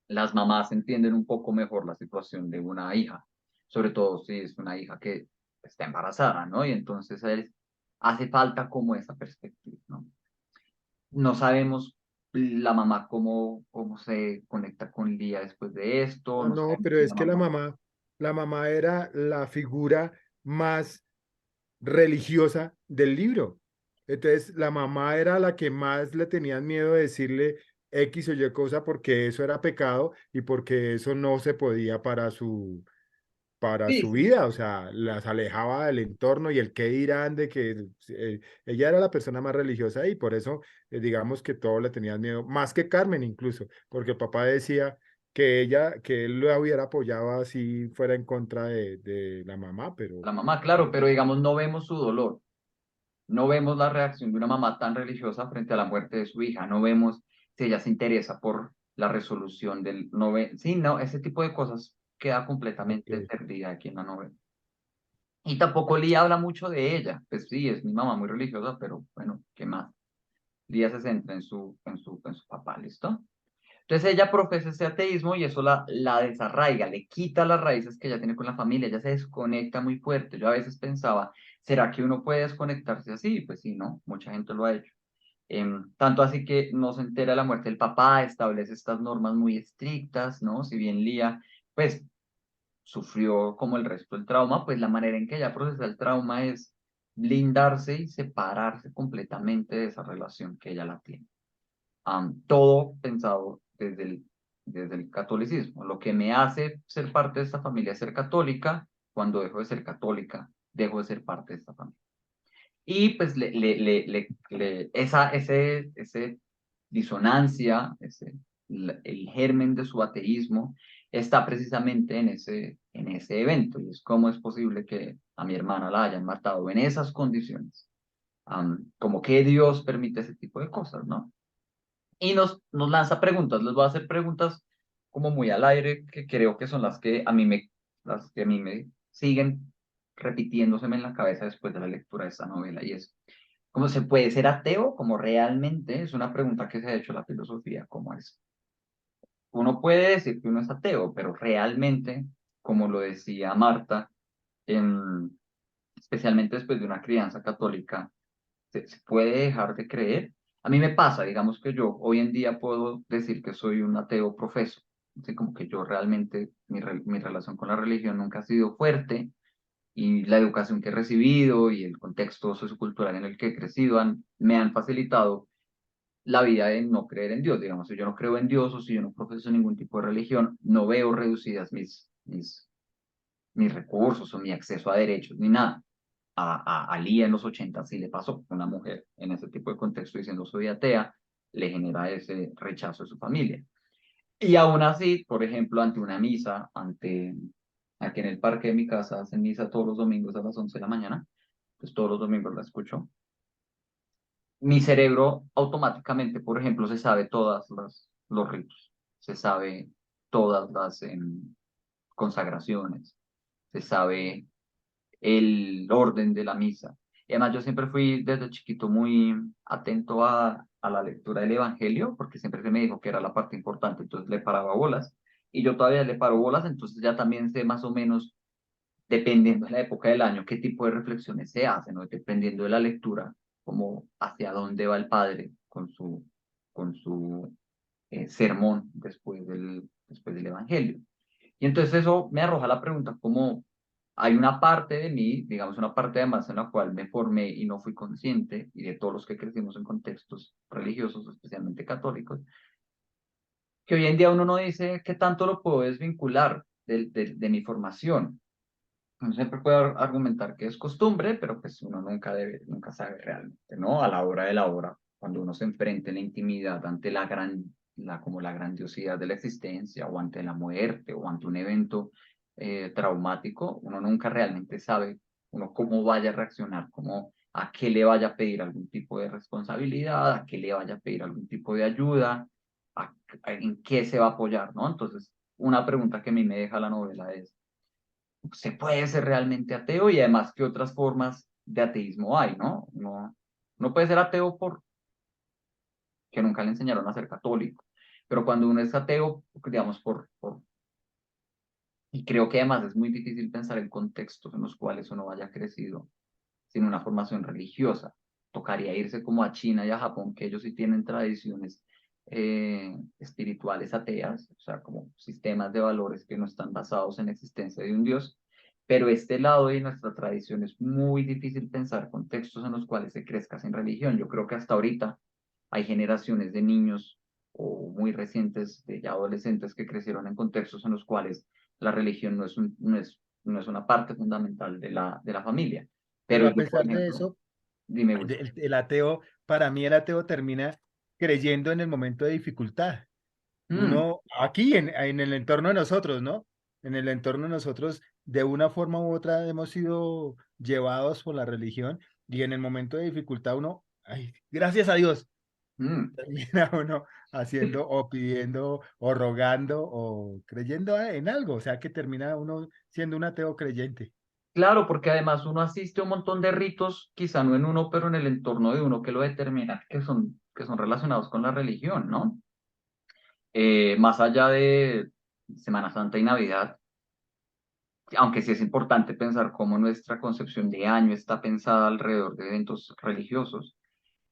las mamás entienden un poco mejor la situación de una hija, sobre todo si es una hija que está embarazada, ¿no? Y entonces hace falta como esa perspectiva, ¿no? No sabemos la mamá cómo se conecta con Lía después de esto, No, no no, sabemos pero si es que la mamá era la figura más religiosa del libro. Entonces, la mamá era la que más le tenían miedo de decirle X o Y cosa porque eso era pecado y porque eso no se podía para Sí, su sí. vida, o sea, las alejaba del entorno y el qué dirán de que ella era la persona más religiosa y por eso, digamos que todos le tenían miedo, más que Carmen incluso, porque el papá decía que él lo hubiera apoyado así fuera en contra de la mamá, La mamá, claro, pero digamos no vemos su dolor, no vemos la reacción de una mamá tan religiosa frente a la muerte de su hija, no vemos si ella se interesa por la resolución del, no ve, sí, no, ese tipo de cosas queda completamente ok, perdida aquí en la novela. Y tampoco Lía habla mucho de ella, pues sí, es mi mamá muy religiosa, pero bueno, ¿qué más? Lía se centra en su papá, ¿listo? Entonces ella profesa ese ateísmo y eso la desarraiga, le quita las raíces que ella tiene con la familia, ella se desconecta muy fuerte. Yo a veces pensaba, ¿será que uno puede desconectarse así? Pues sí, ¿no? Mucha gente lo ha hecho. Tanto así que no se entera de la muerte del papá, establece estas normas muy estrictas, ¿no? Si bien Lía, pues, sufrió como el resto del trauma, pues la manera en que ella procesa el trauma es blindarse y separarse completamente de esa relación que ella la tiene. Todo pensado desde el catolicismo. Lo que me hace ser parte de esta familia es ser católica. Cuando dejo de ser católica, dejo de ser parte de esta familia. Y pues ese disonancia, el germen de su ateísmo está precisamente en ese evento. Y es cómo es posible que a mi hermana la hayan matado en esas condiciones. Como que Dios permite ese tipo de cosas, ¿no? Y nos lanza preguntas. Les voy a hacer preguntas como muy al aire, que creo que son las que a mí me siguen repitiéndoseme en la cabeza después de la lectura de esta novela. Y es, ¿cómo se puede ser ateo? Como realmente es una pregunta que se ha hecho la filosofía, ¿cómo es? Uno puede decir que uno es ateo, pero realmente, como lo decía Marta, en- especialmente después de una crianza católica, se puede dejar de creer. A mí me pasa, digamos que yo hoy en día puedo decir que soy un ateo profeso, así como que yo realmente, mi relación con la religión nunca ha sido fuerte y la educación que he recibido y el contexto sociocultural en el que he crecido me han facilitado la vida de no creer en Dios. Digamos, si yo no creo en Dios o si yo no profeso ningún tipo de religión, no veo reducidas mis recursos o mi acceso a derechos ni nada. A Lía en los 80 sí le pasó. Una mujer en ese tipo de contexto diciendo soy atea, le genera ese rechazo de su familia. Y aún así, por ejemplo, ante una misa, aquí en el parque de mi casa hacen misa todos los domingos a las 11 de la mañana, pues todos los domingos la escucho. Mi cerebro automáticamente, por ejemplo, se sabe los ritos, se sabe todas las consagraciones, se sabe el orden de la misa. Y además yo siempre fui desde chiquito muy atento a la lectura del Evangelio, porque siempre se me dijo que era la parte importante, entonces le paraba bolas. Y yo todavía le paro bolas, entonces ya también sé más o menos, dependiendo de la época del año, qué tipo de reflexiones se hacen, ¿no? Dependiendo de la lectura, como hacia dónde va el padre con su sermón después del Evangelio. Y entonces eso me arroja la pregunta, ¿cómo hay una parte de mí, digamos, una parte además en la cual me formé y no fui consciente, y de todos los que crecimos en contextos religiosos, especialmente católicos, que hoy en día uno no dice qué tanto lo puedo desvincular de mi formación? Uno siempre puede argumentar que es costumbre, pero pues uno nunca sabe realmente, ¿no? A la hora de la hora, cuando uno se enfrenta en la intimidad ante como la grandiosidad de la existencia, o ante la muerte, o ante un evento traumático, uno nunca realmente sabe uno cómo vaya a reaccionar, a qué le vaya a pedir algún tipo de responsabilidad, a qué le vaya a pedir algún tipo de ayuda, en qué se va a apoyar, ¿no? Entonces, una pregunta que a mí me deja la novela es, se puede ser realmente ateo y además qué otras formas de ateísmo hay, ¿no? No puede ser ateo porque nunca le enseñaron a ser católico, pero cuando uno es ateo, digamos, y creo que además es muy difícil pensar en contextos en los cuales uno haya crecido sin una formación religiosa. Tocaría irse como a China y a Japón, que ellos sí tienen tradiciones espirituales ateas, o sea, como sistemas de valores que no están basados en la existencia de un Dios, pero este lado de nuestra tradición es muy difícil pensar contextos en los cuales se crezca sin religión. Yo creo que hasta ahorita hay generaciones de niños o muy recientes, de ya adolescentes que crecieron en contextos en los cuales la religión no es una parte fundamental de la familia. Pero Pero a yo, por pesar de ejemplo, eso, dime, Will. el ateo, para mí el ateo termina creyendo en el momento de dificultad. Mm, Uno, aquí en el entorno de nosotros, ¿no? En el entorno de nosotros, de una forma u otra, hemos sido llevados por la religión y en el momento de dificultad uno, ay, gracias a Dios, mm. termina uno haciendo o pidiendo o rogando o creyendo en algo, o sea que termina uno siendo un ateo creyente. Claro, porque además uno asiste a un montón de ritos, quizá no en uno, pero en el entorno de uno que lo determina, que son relacionados con la religión, ¿no? Más allá de Semana Santa y Navidad, aunque sí es importante pensar cómo nuestra concepción de año está pensada alrededor de eventos religiosos,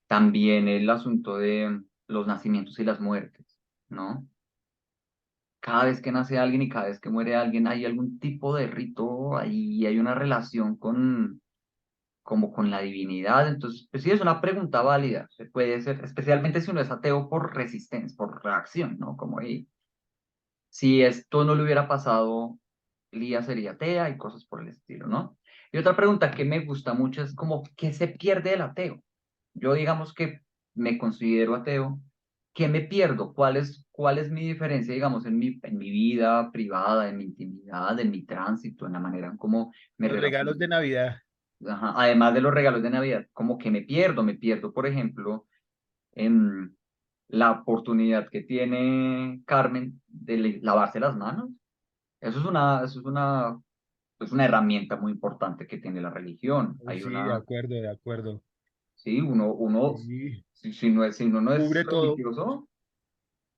también el asunto de los nacimientos y las muertes, ¿no? Cada vez que nace alguien y cada vez que muere alguien, hay algún tipo de rito, ahí hay una relación como con la divinidad. Entonces, pues sí, es una pregunta válida. Se puede ser, especialmente si uno es ateo por resistencia, por reacción, ¿no? Como, "Hey, si esto no le hubiera pasado, Lía sería atea y cosas por el estilo, ¿no?" Y otra pregunta que me gusta mucho es como, ¿qué se pierde del ateo? Yo digamos que me considero ateo. ¿Qué me pierdo? ¿Cuál es mi diferencia, digamos, en mi vida privada, en mi intimidad, en mi tránsito, en la manera en cómo me Los relaciono? regalos de Navidad. Ajá, además de los regalos de Navidad, como que me pierdo, por ejemplo, en la oportunidad que tiene Carmen de lavarse las manos. Eso es una herramienta muy importante que tiene la religión. Hay Sí, de una, acuerdo, de acuerdo. sí, uno, Sí, si uno no es cubre todo. religioso,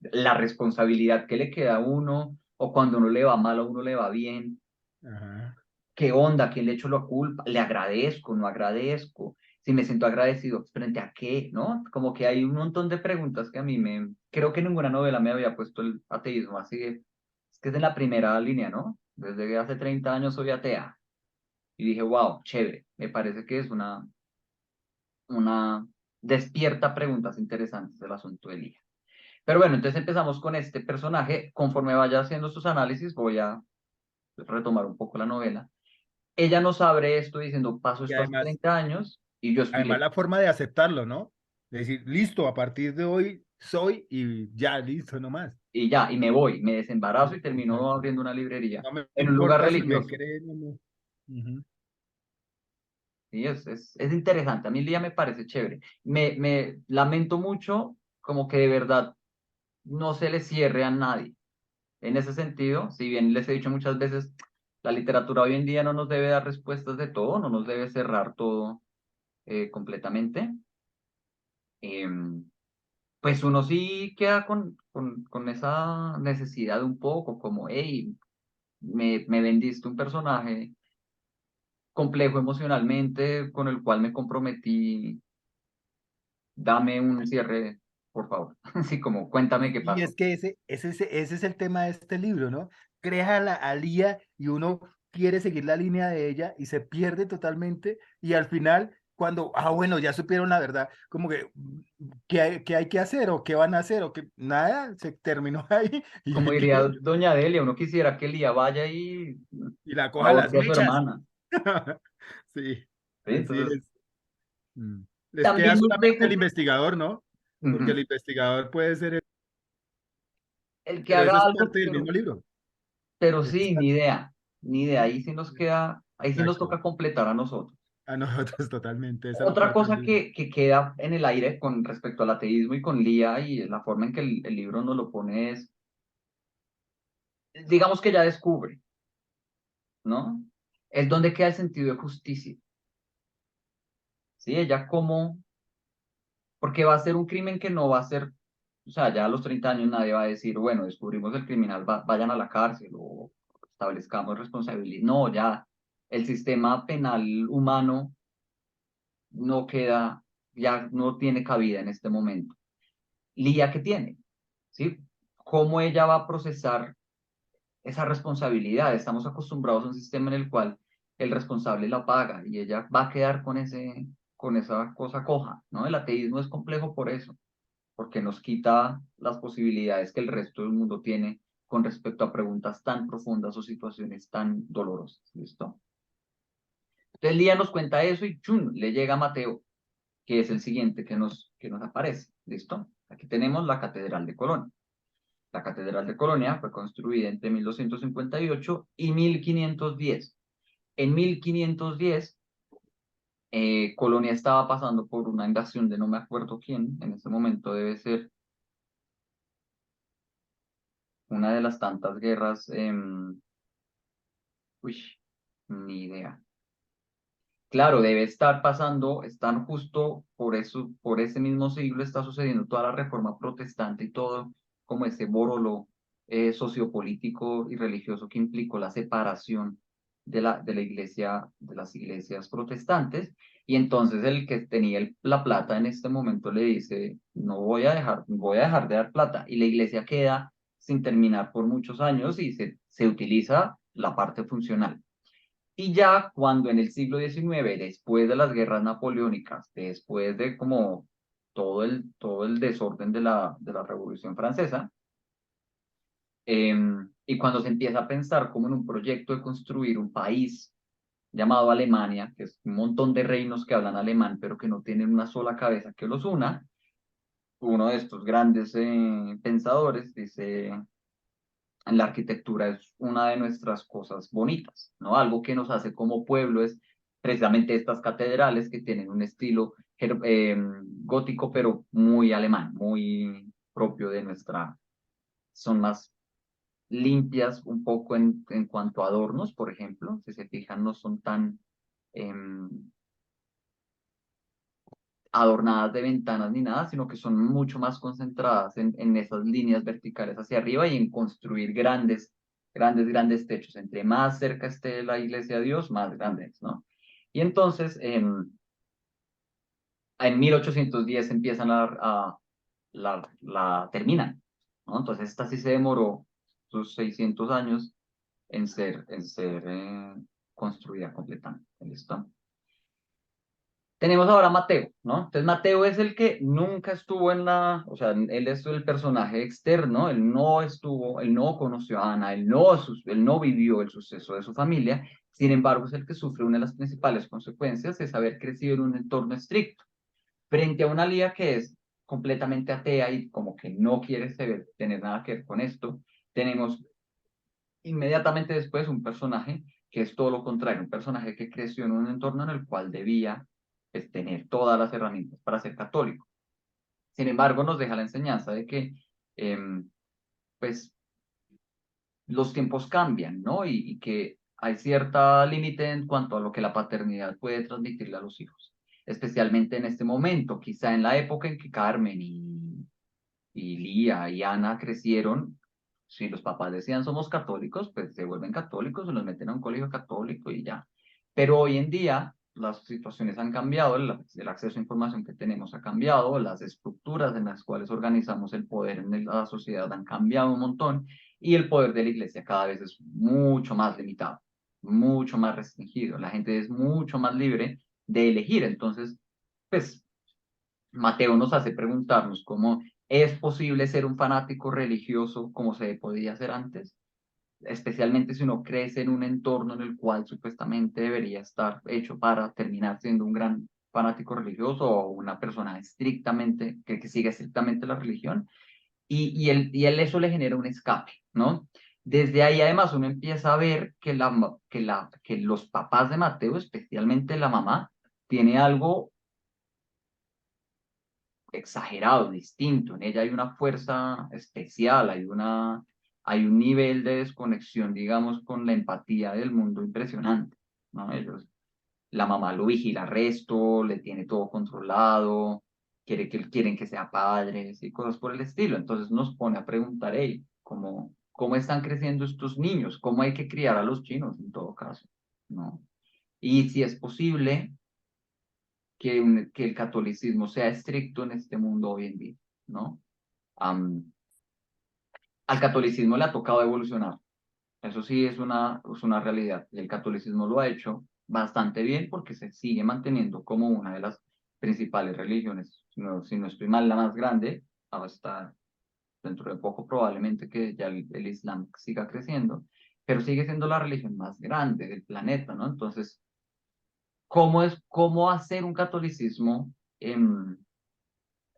la responsabilidad que le queda a uno, o cuando uno le va mal o uno le va bien, Ajá. ¿qué onda? ¿Quién le echo la culpa? ¿Le agradezco? ¿No agradezco? Si me siento agradecido, ¿frente a qué? ¿No? Como que hay un montón de preguntas que a mí Creo que ninguna novela me había puesto el ateísmo así es que es en la primera línea, ¿no? Desde que hace 30 años soy atea. Y dije, wow, chévere. Me parece que es una despierta preguntas interesantes del asunto de Lía. Pero bueno, entonces empezamos con este personaje. Conforme vaya haciendo sus análisis, voy a retomar un poco la novela. Ella nos abre esto diciendo, paso Y esto hace 30 años y yo estoy además lejos. la forma de aceptarlo, ¿no? De decir, listo, a partir de hoy soy y ya, listo, nomás. Y ya, y me voy, me desembarazo y termino Exacto. abriendo una librería No me en un lugar importa si me religioso. creen o no. Ujú. Y es interesante, a mí Lía me parece chévere. Me lamento mucho como que de verdad no se le cierre a nadie. En ese sentido, si bien les he dicho muchas veces, la literatura hoy en día no nos debe dar respuestas de todo, no nos debe cerrar todo completamente. em, pues uno sí queda con esa necesidad un poco, como, hey, me vendiste un personaje complejo emocionalmente, con el cual me comprometí, dame un cierre, por favor. Así como, cuéntame qué Y pasó. es que ese es el tema de este libro, ¿no? Crea a la Alía y uno quiere seguir la línea de ella y se pierde totalmente y al final, cuando, bueno, ya supieron la verdad, como que, qué hay que hacer o qué van a hacer o que nada, se terminó ahí Como y, diría doña Delia, uno quisiera que Lía vaya y y la coja a las aborte a su mechas. hermana. Sí, ¿Sí? así Entonces, es. Mm. Les queda también nos solamente el deja investigador, ¿no? Porque el ujú, investigador puede ser, el que pero haga eso es algo, parte del pero, mismo libro. pero Eso es sí, ni idea, ni idea. Ahí sí nos queda, ahí sí nos exacto. toca completar a nosotros. A nosotros totalmente, esa es la Otra parte del cosa libro. que queda en el aire con respecto al ateísmo y con Lía y la forma en que el libro nos lo pone es, digamos que ya descubre, ¿no? Es donde queda el sentido de justicia. ¿Sí? Ella como, porque va a ser un crimen que no va a ser, o sea, ya a los 30 años nadie va a decir, bueno, descubrimos el criminal, vayan a la cárcel o establezcamos responsabilidad. No, ya el sistema penal humano no queda, ya no tiene cabida en este momento. Lía, ¿qué tiene? ¿sí? ¿Cómo ella va a procesar esa responsabilidad? Estamos acostumbrados a un sistema en el cual el responsable la paga y ella va a quedar con esa cosa coja, ¿no? El ateísmo es complejo por eso, porque nos quita las posibilidades que el resto del mundo tiene con respecto a preguntas tan profundas o situaciones tan dolorosas, ¿listo? Entonces Lía nos cuenta eso y ¡chum! Le llega a Mateo, que es el siguiente que nos aparece, ¿listo? Aquí tenemos la Catedral de Colonia. La Catedral de Colonia fue construida entre 1258 y 1510. En 1510, Colonia estaba pasando por una invasión de no me acuerdo quién, en ese momento debe ser una de las tantas guerras, uy, ni idea. Claro, debe estar pasando, están justo por eso, por ese mismo siglo está sucediendo toda la reforma protestante y todo como ese borolo sociopolítico y religioso que implicó la separación de la iglesia, de las iglesias protestantes. Y entonces el que tenía la plata en este momento le dice, no voy a dejar de dar plata. Y la iglesia queda sin terminar por muchos años y se utiliza la parte funcional. Y ya cuando en el siglo XIX, después de las guerras napoleónicas, después de como todo el desorden de la Revolución Francesa, y cuando se empieza a pensar como en un proyecto de construir un país llamado Alemania, que es un montón de reinos que hablan alemán, pero que no tienen una sola cabeza que los una, uno de estos grandes pensadores dice, la arquitectura es una de nuestras cosas bonitas, ¿no? Algo que nos hace como pueblo es precisamente estas catedrales que tienen un estilo gótico, pero muy alemán, muy propio de nuestra, son más limpias un poco en cuanto a adornos, por ejemplo, si se fijan, no son tan adornadas de ventanas ni nada, sino que son mucho más concentradas en esas líneas verticales hacia arriba y en construir grandes techos. Entre más cerca esté la iglesia de Dios, más grandes, ¿no? Y entonces, en 1810 empiezan la terminan, ¿no? Entonces, esta sí se demoró sus 600 años en ser construida completamente. ¿Listo? Tenemos ahora a Mateo, ¿no? Entonces Mateo es el que nunca estuvo o sea, él es el personaje externo, él no estuvo, él no conoció a Ana, él no vivió el suceso de su familia, sin embargo es el que sufre una de las principales consecuencias, es haber crecido en un entorno estricto, frente a una Lía que es completamente atea y como que no quiere tener nada que ver con esto. Tenemos inmediatamente después un personaje que es todo lo contrario, un personaje que creció en un entorno en el cual debía tener todas las herramientas para ser católico. Sin embargo, nos deja la enseñanza de que pues los tiempos cambian, ¿no? Y que hay cierta límite en cuanto a lo que la paternidad puede transmitirle a los hijos, especialmente en este momento, quizá en la época en que Carmen y Lía y Ana crecieron, si los papás decían somos católicos, pues se vuelven católicos, se los meten a un colegio católico y ya. Pero hoy en día las situaciones han cambiado, el acceso a información que tenemos ha cambiado, las estructuras en las cuales organizamos el poder en la sociedad han cambiado un montón y el poder de la iglesia cada vez es mucho más limitado, mucho más restringido. La gente es mucho más libre de elegir. Entonces, pues Mateo nos hace preguntarnos cómo es posible ser un fanático religioso como se podía hacer antes, especialmente si uno crece en un entorno en el cual supuestamente debería estar hecho para terminar siendo un gran fanático religioso o una persona estrictamente, que sigue estrictamente la religión, y él eso le genera un escape, ¿no? Desde ahí además uno empieza a ver que los papás de Mateo, especialmente la mamá, tiene algo exagerado, distinto. En ella hay una fuerza especial, hay un nivel de desconexión, digamos, con la empatía del mundo impresionante, ¿no? La mamá lo vigila resto, le tiene todo controlado, quieren que sea padres y cosas por el estilo. Entonces nos pone a preguntar, hey, ¿cómo están creciendo estos niños? ¿Cómo hay que criar a los chinos en todo caso? ¿No? Y si es posible que el catolicismo sea estricto en este mundo hoy en día, ¿no? Al catolicismo le ha tocado evolucionar. Eso sí es una realidad. Y el catolicismo lo ha hecho bastante bien porque se sigue manteniendo como una de las principales religiones. Si no estoy mal, la más grande. Hasta dentro de poco probablemente que ya el Islam siga creciendo, pero sigue siendo la religión más grande del planeta, ¿no? Entonces, cómo hacer un catolicismo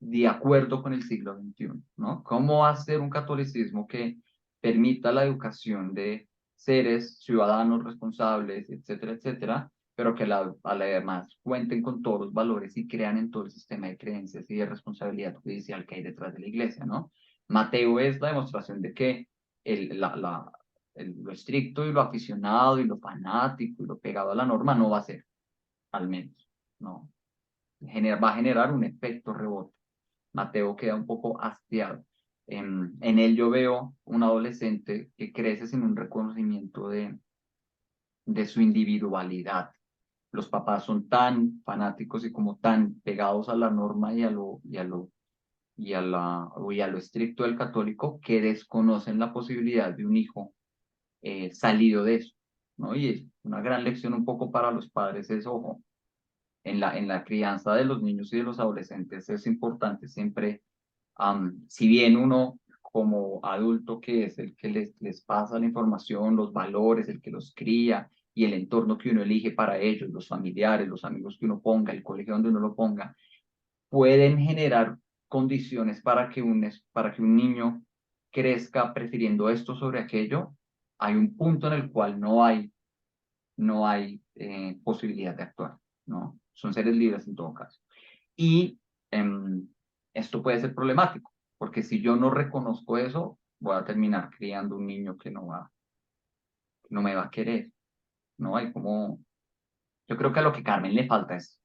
de acuerdo con el siglo XXI, ¿no? ¿Cómo hacer un catolicismo que permita la educación de seres ciudadanos responsables, etcétera, etcétera, pero que además cuenten con todos los valores y crean en todo el sistema de creencias y de responsabilidad judicial que hay detrás de la iglesia, ¿no? Mateo es la demostración de que lo estricto y lo aficionado y lo fanático y lo pegado a la norma no va a ser, al menos, ¿no? Va a generar un efecto rebote. Mateo queda un poco hastiado. En él yo veo un adolescente que crece sin un reconocimiento de su individualidad. Los papás son tan fanáticos y como tan pegados a la norma y a lo estricto del católico que desconocen la posibilidad de un hijo salido de eso, ¿no? Y es una gran lección un poco para los padres, es ojo, en la crianza de los niños y de los adolescentes es importante siempre si bien uno como adulto que es el que les pasa la información, los valores, el que los cría y el entorno que uno elige para ellos, los familiares, los amigos que uno ponga, el colegio donde uno lo ponga, pueden generar condiciones para que un niño crezca prefiriendo esto sobre aquello, hay un punto en el cual no hay posibilidad de actuar, ¿no? Son seres libres en todo caso. Y esto puede ser problemático, porque si yo no reconozco eso, voy a terminar criando un niño que no me va a querer, ¿no? Hay como, yo creo que a lo que Carmen le falta es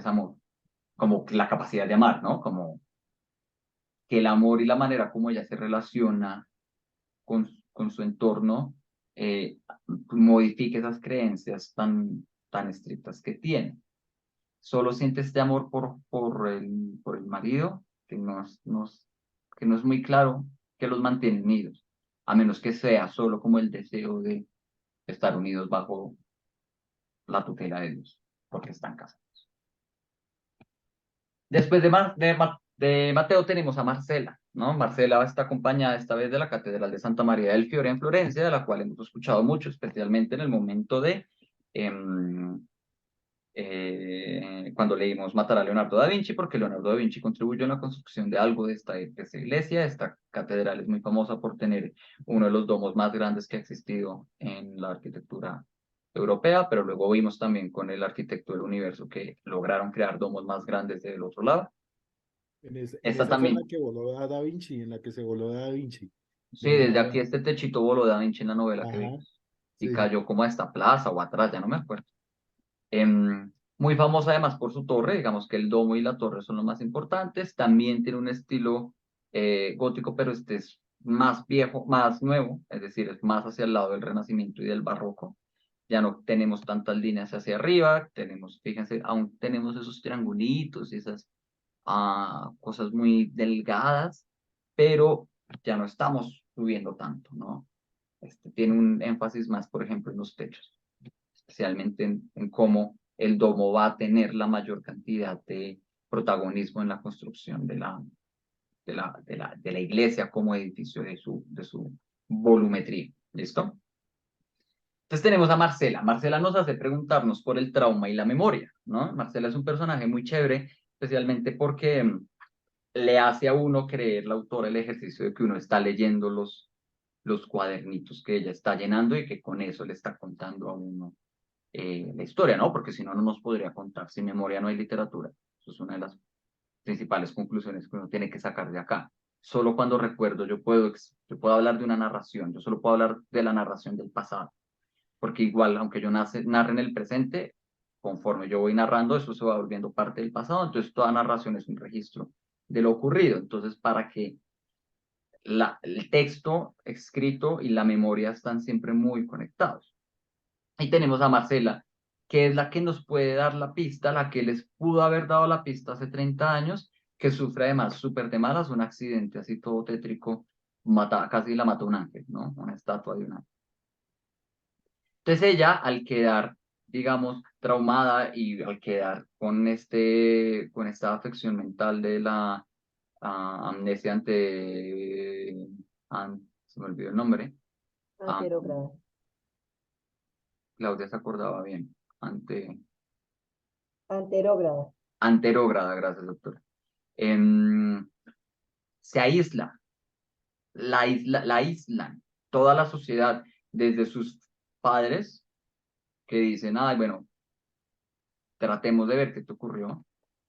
amor, como la capacidad de amar, ¿no? Como que el amor y la manera como ella se relaciona con su entorno modifique esas creencias tan estrictas que tiene. Solo siente este amor por el marido, que no es muy claro que los mantiene unidos, a menos que sea solo como el deseo de estar unidos bajo la tutela de Dios, porque están casados. Después de Mateo tenemos a Marcela, ¿no? Marcela está acompañada esta vez de la Catedral de Santa María del Fiore en Florencia, de la cual hemos escuchado mucho, especialmente en el momento de cuando leímos Matar a Leonardo da Vinci, porque Leonardo da Vinci contribuyó en la construcción de algo de esta iglesia. Esta catedral es muy famosa por tener uno de los domos más grandes que ha existido en la arquitectura europea, pero luego vimos también con el arquitecto del universo que lograron crear domos más grandes del otro lado. En Esta esa fue en la también, que voló Da Vinci, en la que se voló Da Vinci. sí, No, desde no, aquí este techito voló da Vinci en la novela que ajá, vimos y sí. cayó como a esta plaza o atrás, ya no me acuerdo. Muy famosa además por su torre, digamos que el domo y la torre son los más importantes. También tiene un estilo gótico, pero este es más viejo, más nuevo, es decir, es más hacia el lado del Renacimiento y del Barroco. Ya no tenemos tantas líneas hacia arriba, fíjense, aún tenemos esos triangulitos y esas cosas muy delgadas, pero ya no estamos subiendo tanto, ¿no? Tiene un énfasis más, por ejemplo, en los techos, especialmente en cómo el domo va a tener la mayor cantidad de protagonismo en la construcción de la iglesia como edificio de su volumetría. ¿Listo? Entonces tenemos a Marcela. Marcela nos hace preguntarnos por el trauma y la memoria, ¿no? Marcela es un personaje muy chévere, especialmente porque le hace a uno creer, la autora, el ejercicio de que uno está leyendo los cuadernitos que ella está llenando y que con eso le está contando a uno la historia, ¿no? Porque si no, no nos podría contar. Sin memoria no hay literatura. Eso es una de las principales conclusiones que uno tiene que sacar de acá. Solo cuando recuerdo yo puedo hablar de una narración, yo solo puedo hablar de la narración del pasado, porque igual, aunque yo narre en el presente, conforme yo voy narrando, eso se va volviendo parte del pasado, entonces toda narración es un registro de lo ocurrido. Entonces, para que el texto escrito y la memoria están siempre muy conectados. Y tenemos a Marcela, que es la que nos puede dar la pista, la que les pudo haber dado la pista hace 30 años, que sufre además súper de malas, un accidente así todo tétrico casi la mata un ángel, ¿no? Una estatua de un ángel. Entonces ella, al quedar, digamos, traumada y al quedar con esta afección mental de la amnesia se me olvidó el nombre, am- Anterógrada. Claudia se acordaba bien, Anterógrada. anterógrada, gracias, doctora. Se aísla, la aíslan, toda la sociedad, desde sus padres, que dicen, ay, bueno, tratemos de ver qué te ocurrió,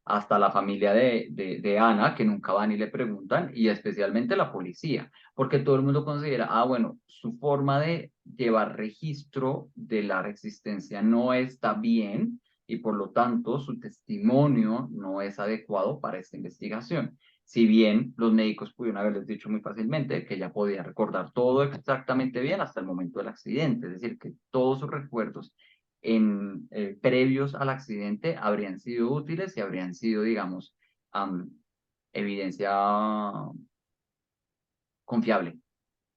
hasta la familia de Ana, que nunca van y le preguntan, y especialmente la policía, porque todo el mundo considera, bueno, su forma de llevar registro de la existencia no está bien, y por lo tanto su testimonio no es adecuado para esta investigación. Si bien los médicos pudieron haberles dicho muy fácilmente que ella podía recordar todo exactamente bien hasta el momento del accidente, es decir, que todos sus recuerdos previos al accidente habrían sido útiles y habrían sido, digamos, evidencia confiable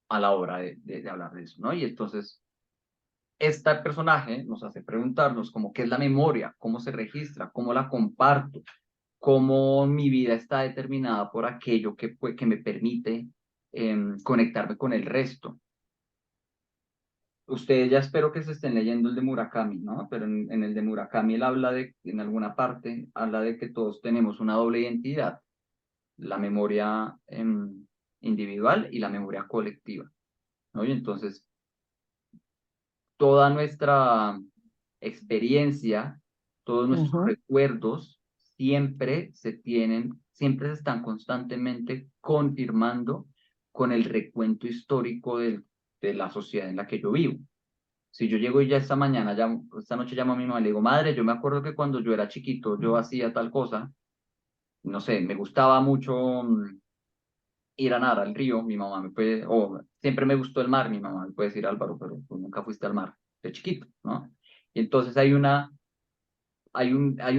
a la hora de hablar de eso, ¿no? Y entonces, este personaje nos hace preguntarnos como qué es la memoria, cómo se registra, cómo la comparto, cómo mi vida está determinada por aquello que me permite conectarme con el resto. Ustedes ya espero que se estén leyendo el de Murakami, ¿no? Pero en el de Murakami él habla en alguna parte, habla de que todos tenemos una doble identidad, la memoria individual y la memoria colectiva, ¿no? Y entonces, toda nuestra experiencia, todos nuestros recuerdos siempre se están constantemente confirmando con el recuento histórico de la sociedad en la que yo vivo. Si yo llego y ya esta noche llamo a mi mamá y le digo, madre, yo me acuerdo que cuando yo era chiquito yo hacía tal cosa, no sé, me gustaba mucho ir a nadar al río, mi mamá me puede, o siempre me gustó el mar, mi mamá me puede decir, Álvaro, pero tú nunca fuiste al mar de chiquito, ¿no? Y entonces hay un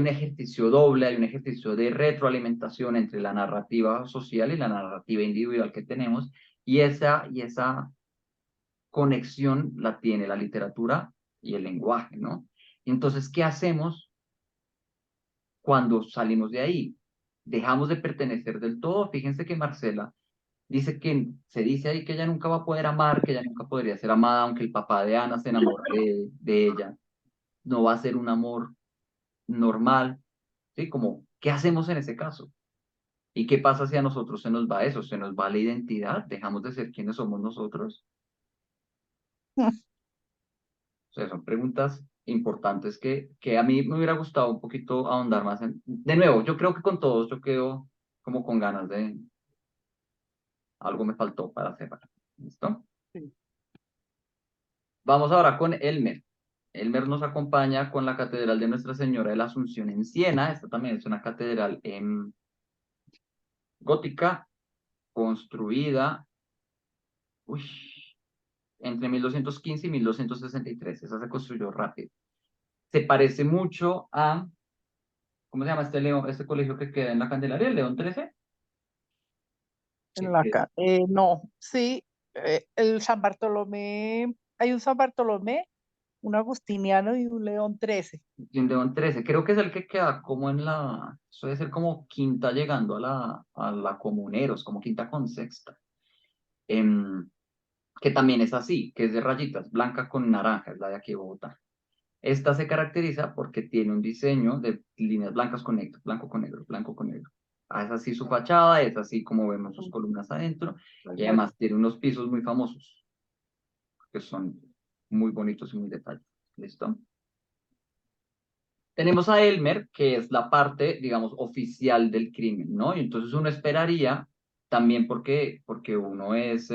ejercicio doble, hay un ejercicio de retroalimentación entre la narrativa social y la narrativa individual que tenemos, y esa conexión la tiene la literatura y el lenguaje, ¿no? Entonces, ¿qué hacemos cuando salimos de ahí? ¿Dejamos de pertenecer del todo? Fíjense que Marcela se dice ahí que ella nunca va a poder amar, que ella nunca podría ser amada, aunque el papá de Ana se enamora de ella. No va a ser un amor normal, ¿sí? Como, ¿qué hacemos en ese caso? ¿Y qué pasa si a nosotros se nos va eso? ¿Se nos va la identidad? ¿Dejamos de ser quienes somos nosotros? O sea, son preguntas importantes que a mí me hubiera gustado un poquito ahondar más en. De nuevo, yo creo que con todos yo quedo como con ganas de. Algo me faltó para cerrar. ¿Listo? Sí. Vamos ahora con Elmer. Elmer nos acompaña con la Catedral de Nuestra Señora de la Asunción en Siena. Esta también es una catedral gótica, construida uy, entre 1215 y 1263. Esa se construyó rápido. Se parece mucho a, ¿cómo se llama este colegio que queda en la Candelaria? ¿El León 13? No, sí, el San Bartolomé, hay un San Bartolomé, un agustiniano y un León 13. Y un León 13. Creo que es el que queda como eso debe ser como quinta llegando a la Comuneros, como quinta con sexta. Em, que también es así, que es de rayitas, blanca con naranja, es la de aquí de Bogotá. Esta se caracteriza porque tiene un diseño de líneas blancas con negro, blanco con negro, blanco con negro. Es así su fachada, es así como vemos sus columnas adentro, y además tiene unos pisos muy famosos, que son muy bonitos y muy detallados. ¿Listo? Tenemos a Elmer, que es la parte, digamos, oficial del crimen, ¿no? Y entonces uno esperaría, también porque uno es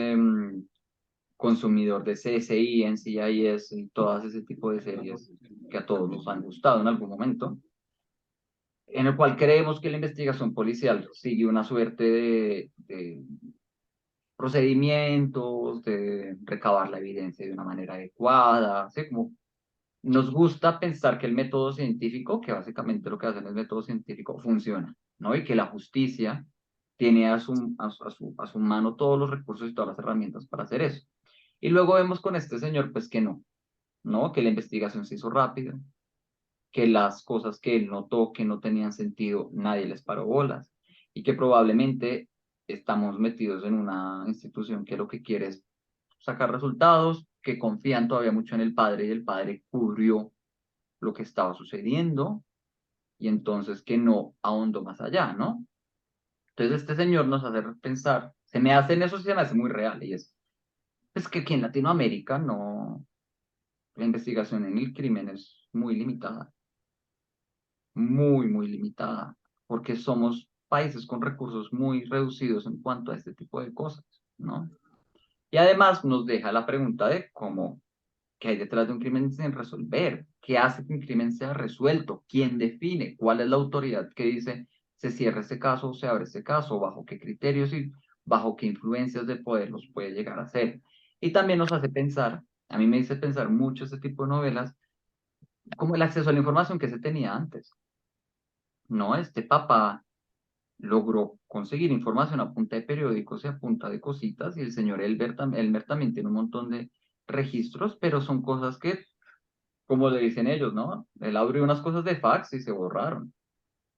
consumidor de CSI, NCIS y todas ese tipo de series que a todos nos han gustado en algún momento, en el cual creemos que la investigación policial sigue una suerte de procedimientos, de recabar la evidencia de una manera adecuada, ¿sí? Como nos gusta pensar que el método científico, que básicamente lo que hacen el método científico, funciona, ¿no? Y que la justicia tiene a su mano todos los recursos y todas las herramientas para hacer eso. Y luego vemos con este señor, pues que no, que la investigación se hizo rápida, que las cosas que él notó que no tenían sentido, nadie les paró bolas, y que probablemente estamos metidos en una institución que lo que quiere es sacar resultados, que confían todavía mucho en el padre y el padre cubrió lo que estaba sucediendo y entonces que no ahondó más allá, ¿no? Entonces este señor nos hace pensar, se me hace en eso, se me hace muy real y es que aquí en Latinoamérica no, la investigación en el crimen es muy limitada, muy limitada, porque somos países con recursos muy reducidos en cuanto a este tipo de cosas, ¿no? Y además nos deja la pregunta de cómo, qué hay detrás de un crimen sin resolver, qué hace que un crimen sea resuelto, quién define, cuál es la autoridad que dice se cierra este caso o se abre este caso, bajo qué criterios y bajo qué influencias de poder los puede llegar a hacer. Y también nos hace pensar, a mí me dice pensar mucho este tipo de novelas, como el acceso a la información que se tenía antes, ¿no? Este papá logró conseguir información a punta de periódicos y a punta de cositas, y el señor Elmer también tiene un montón de registros, pero son cosas que, como le dicen ellos, ¿no? Él abrió unas cosas de fax y se borraron.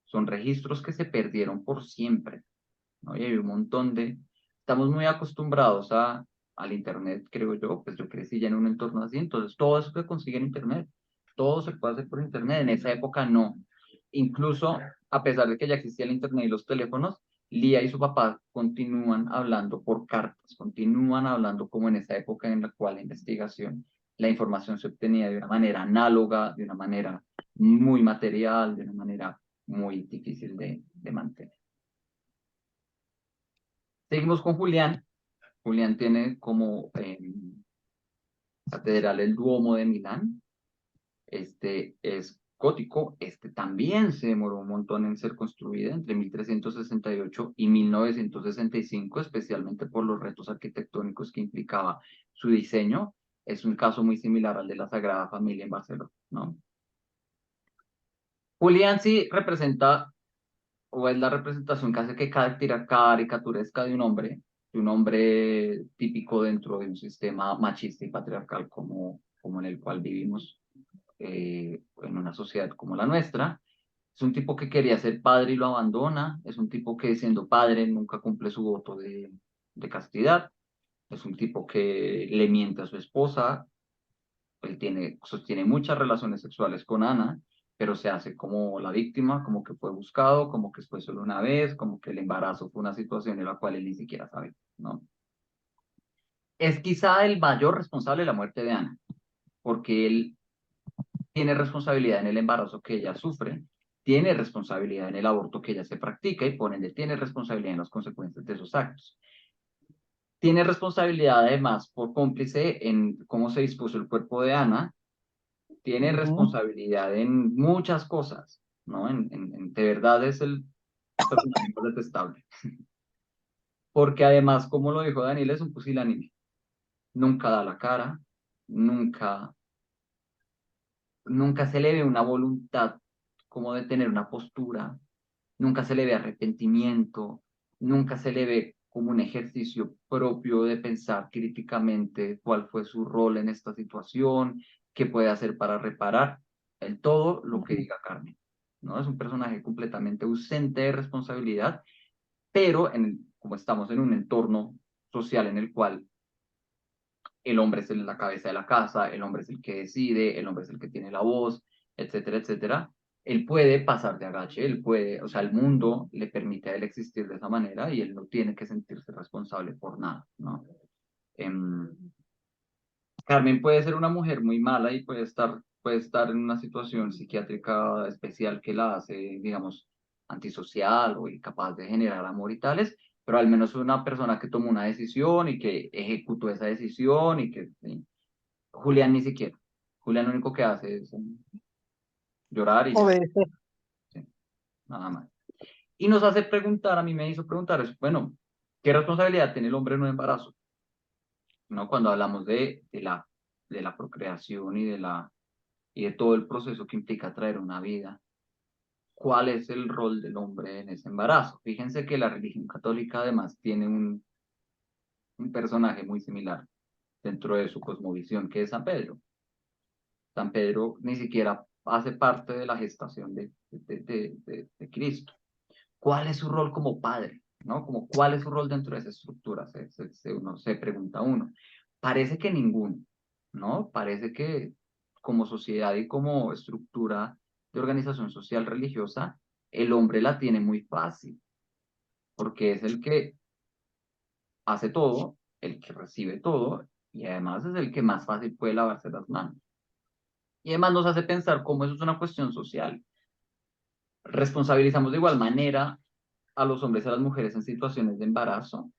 Son registros que se perdieron por siempre, ¿no? Y hay un montón de... Estamos muy acostumbrados al Internet, creo yo, pues yo crecí ya en un entorno así, entonces todo eso se consigue en Internet, todo se puede hacer por Internet, en esa época no. Incluso, a pesar de que ya existía el Internet y los teléfonos, Lía y su papá continúan hablando por cartas, continúan hablando como en esa época en la cual la investigación, la información se obtenía de una manera análoga, de una manera muy material, de una manera muy difícil de mantener. Seguimos con Julián. Julián tiene como catedral el Duomo de Milán. Este es gótico. Este también se demoró un montón en ser construido entre 1368 y 1965, especialmente por los retos arquitectónicos que implicaba su diseño. Es un caso muy similar al de la Sagrada Familia en Barcelona, ¿no? Julián sí representa, o es la representación que hace que caricaturesca de un hombre típico dentro de un sistema machista y patriarcal como en el cual vivimos en una sociedad como la nuestra. Es un tipo que quería ser padre y lo abandona, es un tipo que siendo padre nunca cumple su voto de castidad, es un tipo que le miente a su esposa, él sostiene muchas relaciones sexuales con Ana, pero se hace como la víctima, como que fue buscado, como que fue solo una vez, como que el embarazo fue una situación en la cual él ni siquiera sabe, ¿no? Es quizá el mayor responsable de la muerte de Ana, porque él tiene responsabilidad en el embarazo que ella sufre, tiene responsabilidad en el aborto que ella se practica y por ende tiene responsabilidad en las consecuencias de esos actos. Tiene responsabilidad además por cómplice en cómo se dispuso el cuerpo de Ana, tiene responsabilidad en muchas cosas, ¿no? De verdad es el personaje más detestable. Porque además, como lo dijo Daniel, es un pusilánime. Nunca da la cara, nunca, nunca se le ve una voluntad como de tener una postura, nunca se le ve arrepentimiento, nunca se le ve como un ejercicio propio de pensar críticamente cuál fue su rol en esta situación, qué puede hacer para reparar, el todo lo que diga Carmen, ¿no? Es un personaje completamente ausente de responsabilidad, pero como estamos en un entorno social en el cual el hombre es la cabeza de la casa, el hombre es el que decide, el hombre es el que tiene la voz, etcétera, etcétera. Él puede pasar de agache, él puede, o sea, el mundo le permite a él existir de esa manera y él no tiene que sentirse responsable por nada, ¿no? Em, Carmen puede ser una mujer muy mala y puede estar en una situación psiquiátrica especial que la hace, digamos, antisocial o incapaz de generar amor y tales, pero al menos una persona que tomó una decisión y que ejecutó esa decisión y que sí. Julián ni siquiera. Julián lo único que hace es llorar y ya, Obedecer. sí, nada más. Y nos hace preguntar, a mí me hizo preguntar, bueno, ¿qué responsabilidad tiene el hombre en un embarazo? ¿No? Cuando hablamos de la procreación y de todo el proceso que implica traer una vida. ¿cuál es el rol del hombre en ese embarazo? Fíjense que la religión católica además tiene un personaje muy similar dentro de su cosmovisión, que es San Pedro. San Pedro ni siquiera hace parte de la gestación de Cristo. ¿Cuál es su rol como padre? ¿No? Como, ¿cuál es su rol dentro de esa estructura? Uno se pregunta uno. Parece que ninguno, ¿no? Parece que como sociedad y como estructura de organización social religiosa, el hombre la tiene muy fácil, porque es el que hace todo, el que recibe todo, y además es el que más fácil puede lavarse las manos. Y además nos hace pensar cómo eso es una cuestión social. Responsabilizamos de igual manera a los hombres y a las mujeres en situaciones de embarazo.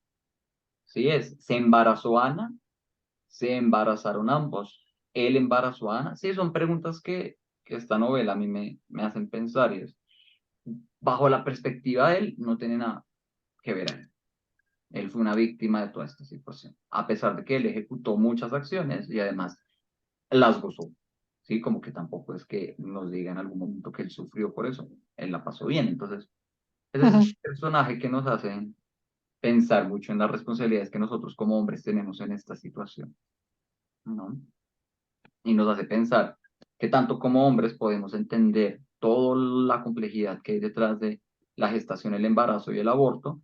Sí, se embarazó Ana, se embarazaron ambos, él embarazó a Ana. Sí, son preguntas que esta novela a mí me hacen pensar y es, bajo la perspectiva de él, no tiene nada que ver a él. Él fue una víctima de toda esta situación, a pesar de que él ejecutó muchas acciones y además las gozó. Sí, como que tampoco es que nos diga en algún momento que él sufrió por eso, él la pasó bien. Entonces, ese es un personaje que nos hace pensar mucho en las responsabilidades que nosotros como hombres tenemos en esta situación, ¿no? Y nos hace pensar que tanto como hombres podemos entender toda la complejidad que hay detrás de la gestación, el embarazo y el aborto,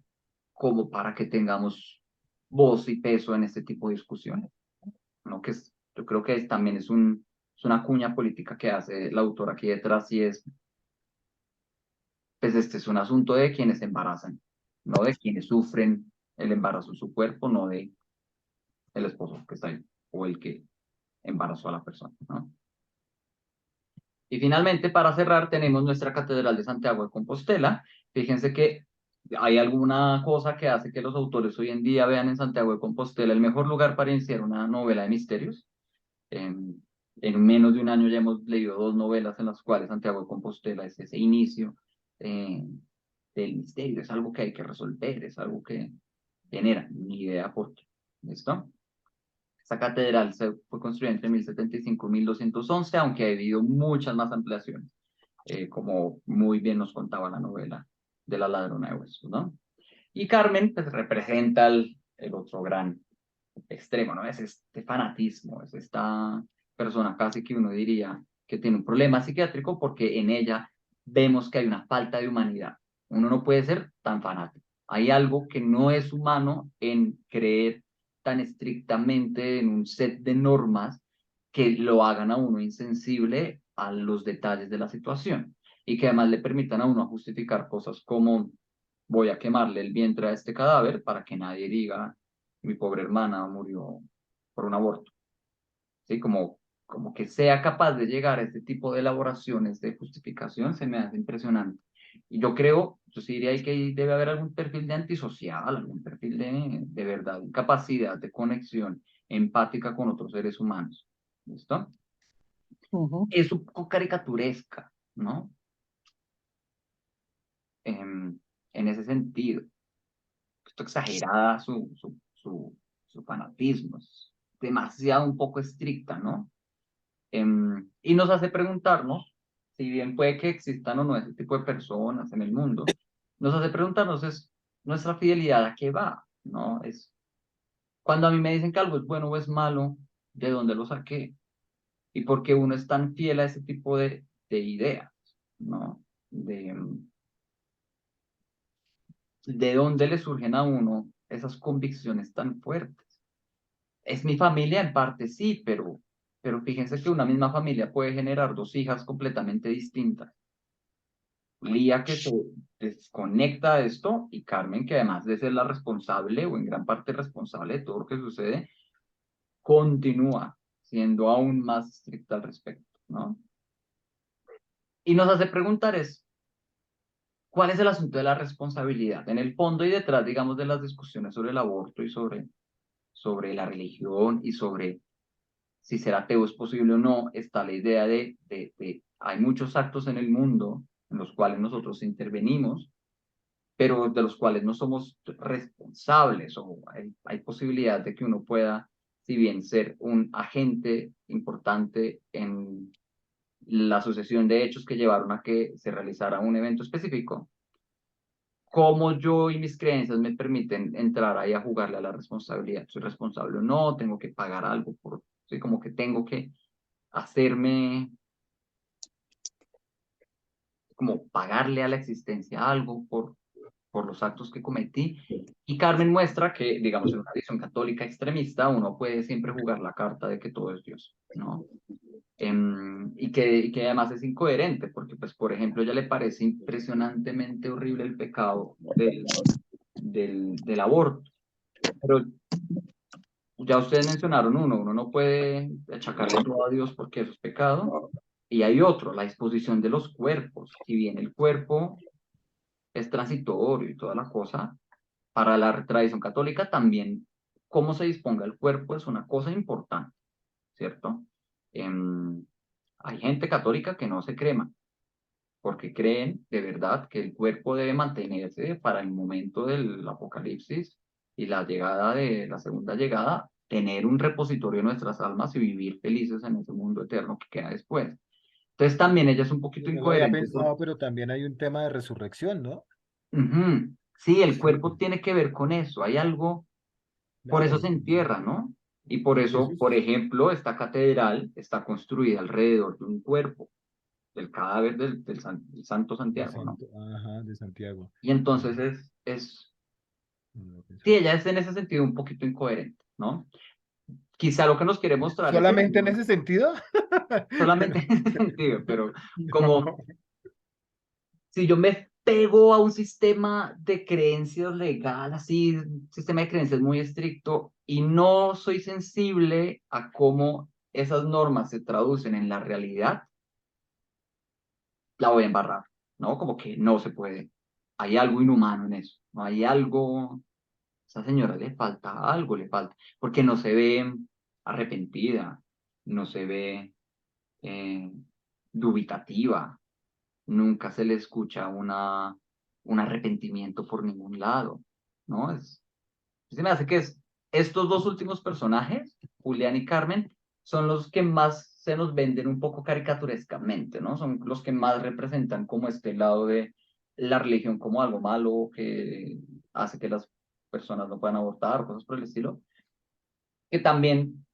como para que tengamos voz y peso en este tipo de discusiones, ¿no? Yo creo que también es una cuña política que hace la autora aquí detrás y es, pues este es un asunto de quienes se embarazan, no de quienes sufren el embarazo en su cuerpo, no de el esposo que está ahí o el que embarazó a la persona, ¿no? Y finalmente, para cerrar, tenemos nuestra Catedral de Santiago de Compostela. Fíjense que hay alguna cosa que hace que los autores hoy en día vean en Santiago de Compostela el mejor lugar para iniciar una novela de misterios. En menos de un año ya hemos leído 2 novelas en las cuales Santiago de Compostela es ese inicio eh, del misterio, es algo que hay que resolver, es algo que genera, ni idea por qué. ¿Listo? Esta catedral fue construida entre 1075 y 1211, aunque ha habido muchas más ampliaciones, como muy bien nos contaba la novela de la ladrona de huesos, ¿no? Y Carmen, pues, representa el otro gran extremo, ¿no? Es este fanatismo, es esta persona casi que uno diría que tiene un problema psiquiátrico porque en ella vemos que hay una falta de humanidad. Uno no puede ser tan fanático. Hay algo que no es humano en creer tan estrictamente en un set de normas que lo hagan a uno insensible a los detalles de la situación y que además le permitan a uno justificar cosas como voy a quemarle el vientre a este cadáver para que nadie diga mi pobre hermana murió por un aborto. ¿Sí? Como que sea capaz de llegar a este tipo de elaboraciones de justificación se me hace impresionante. Y yo sí diría que ahí debe haber algún perfil de antisocial, algún perfil de verdad, capacidad de conexión empática con otros seres humanos. ¿Listo? Es un poco caricaturesca, ¿no? En ese sentido. Esto exagerada su fanatismo, es demasiado un poco estricta, ¿no? Y nos hace preguntarnos, si bien puede que existan o no ese tipo de personas en el mundo, nos hace preguntarnos es nuestra fidelidad a qué va, ¿no? Es cuando a mí me dicen que algo es bueno o es malo, ¿de dónde lo saqué? Y por qué uno es tan fiel a ese tipo de ideas, ¿no? De dónde le surgen a uno esas convicciones tan fuertes. Es mi familia en parte, sí, pero fíjense que una misma familia puede generar 2 hijas completamente distintas. Lía que se desconecta de esto y Carmen que además de ser la responsable o en gran parte responsable de todo lo que sucede, continúa siendo aún más estricta al respecto, ¿no? Y nos hace preguntar ¿cuál es el asunto de la responsabilidad? En el fondo y detrás, digamos, de las discusiones sobre el aborto y sobre la religión y sobre si ser ateo es posible o no, está la idea hay muchos actos en el mundo en los cuales nosotros intervenimos, pero de los cuales no somos responsables o hay posibilidad de que uno pueda, si bien ser un agente importante en la sucesión de hechos que llevaron a que se realizara un evento específico, cómo yo y mis creencias me permiten entrar ahí a jugarle a la responsabilidad. ¿Soy responsable o no? ¿Tengo que pagar algo por, sí, como que tengo que hacerme, como pagarle a la existencia algo por los actos que cometí? Y Carmen muestra que, digamos, en una visión católica extremista, uno puede siempre jugar la carta de que todo es Dios, ¿no? Y que además es incoherente, porque, pues, por ejemplo, a ella le parece impresionantemente horrible el pecado del aborto. Pero ya ustedes mencionaron uno no puede achacarle todo a Dios porque eso es pecado. Y hay otro, la disposición de los cuerpos. Si bien el cuerpo es transitorio y toda la cosa, para la tradición católica también cómo se disponga el cuerpo es una cosa importante, ¿cierto? Em, Hay gente católica que no se crema, porque creen de verdad que el cuerpo debe mantenerse para el momento del apocalipsis y la llegada de la segunda llegada, tener un repositorio de nuestras almas y vivir felices en ese mundo eterno que queda después. Entonces también ella es un poquito No lo había incoherente. pensado, pero también hay un tema de resurrección, ¿no? Ujú. Sí, el Sí, cuerpo tiene que ver con eso, hay algo, por eso claro. se entierra, ¿no? Y por Y eso eso, por es ejemplo, esta catedral está construida alrededor de un cuerpo, del cadáver del Santo de Santiago, ¿no? Santo, ajá, de Santiago. Y entonces No lo había sí, pensado. ella es en ese sentido un poquito incoherente, ¿no? Quizá lo que nos quiere mostrar es eso, ¿Solamente en ¿no? ese sentido? Solamente en ese sentido, pero como No. si yo me pego a un sistema de creencias legal, así, un sistema de creencias muy estricto, y no soy sensible a cómo esas normas se traducen en la realidad, la voy a embarrar, ¿no? Como que no se puede. Hay algo inhumano en eso, ¿no? Hay algo, a esa señora le falta algo, le falta, porque no se ve arrepentida, no se ve eh, dubitativa, nunca se le escucha un arrepentimiento por ningún lado, ¿no? Se me hace que estos dos últimos personajes, Julián y Carmen, son los que más se nos venden un poco caricaturescamente, ¿no? Son los que más representan como este lado de la religión como algo malo que hace que las personas no puedan abortar, cosas por el estilo, que también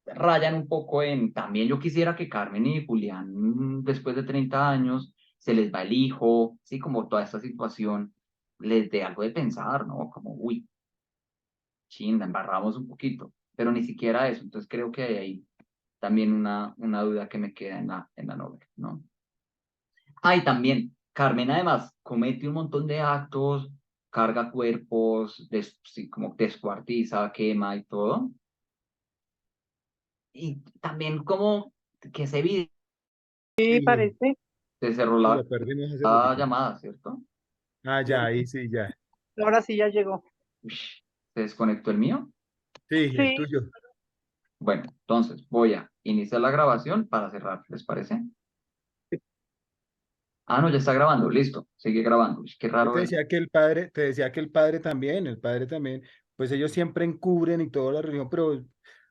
rayan un poco en, también yo quisiera que Carmen y Julián, después de 30 años, se les va el hijo, sí, como toda esta situación, les dé algo de pensar, ¿no? Como, uy, chinda, embarramos un poquito, pero ni siquiera eso. Entonces creo que hay ahí también una duda que me queda en la novela, ¿no? Ah, y también, Carmen además comete un montón de actos, carga cuerpos, sí, como descuartiza, quema y todo. Y también como que se evidente, Sí, Sí, parece. se cerró sí, la lo perdimos hace la poquito. llamada, ¿cierto? Ah, ya, ahí sí, ya. Ahora sí ya llegó. Ush, ¿se desconectó el mío? Sí, el Sí, tuyo. Bueno, entonces voy a iniciar la grabación para cerrar, ¿les parece? Ah, no, ya está grabando, listo, sigue grabando. Ush, qué Yo raro te es. decía que te decía que el padre también, pues ellos siempre encubren y toda la religión, pero, o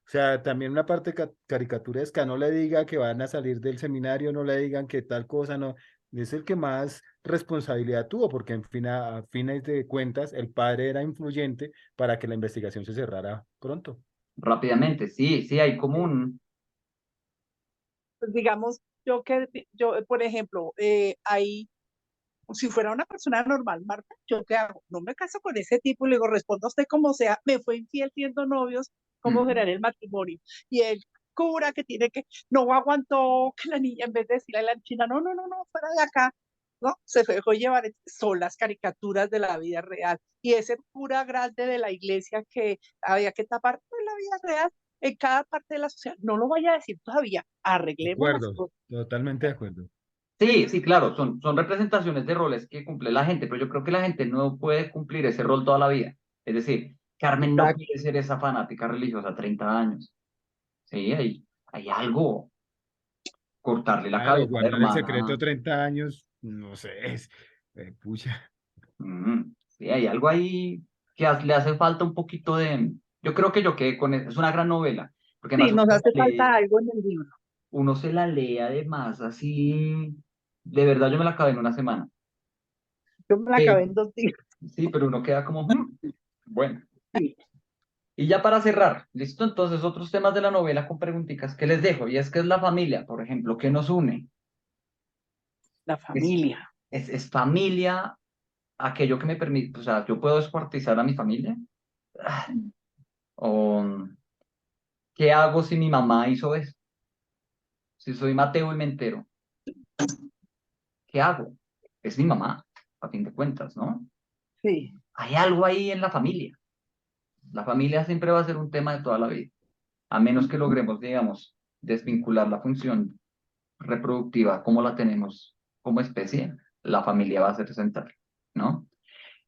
sea, también una parte caricaturesca, no le diga que van a salir del seminario, no le digan que tal cosa, no, es el que más responsabilidad tuvo, porque en fin, a fines de cuentas, el padre era influyente para que la investigación se cerrara pronto. Rápidamente, sí, sí, hay como un... pues digamos, yo, por ejemplo, ahí, si fuera una persona normal, Marta, ¿yo qué hago? No me caso con ese tipo y le digo, responda usted como sea, me fue infiel siendo novios, ¿cómo será Mm, el matrimonio? Y el cura que tiene que, no aguantó que la niña, en vez de decirle a la china, no, no, no, no, fuera de acá, ¿no? Se dejó llevar, son las caricaturas de la vida real. Y ese cura grande de la iglesia que había que tapar de la vida real en cada parte de la sociedad, no lo vaya a decir todavía, De arreglemos las acuerdo, cosas. totalmente de acuerdo. sí, sí, claro, son representaciones de roles que cumple la gente, pero yo creo que la gente no puede cumplir ese rol toda la vida. Es decir, Carmen no Exacto. quiere ser esa fanática religiosa a 30 años. Sí, hay algo, cortarle la Claro, cabeza a la guardar el secreto hermana. 30 años, no sé, pucha. Sí, hay algo ahí que le hace falta un poquito de... Yo creo que yo quedé con... Es una gran novela, porque Sí, además nos uno hace la falta lee, algo en el libro. uno se la lee además así, de verdad yo me la acabé en una semana. Yo me la acabé en 2 días. Sí, pero uno queda como, bueno. Sí. Y ya para cerrar, ¿listo? Entonces, otros temas de la novela con preguntitas que les dejo, y es que es la familia, por ejemplo, ¿qué nos une? La familia. Es familia aquello que me permite, o sea, yo puedo descuartizar a mi familia. Ah, o, ¿qué hago si mi mamá hizo eso? Si soy Mateo y me entero, ¿qué hago? Es mi mamá, a fin de cuentas, ¿no? Sí. Hay algo ahí en la familia. La familia siempre va a ser un tema de toda la vida, a menos que logremos, digamos, desvincular la función reproductiva como la tenemos como especie, la familia va a ser central, ¿no?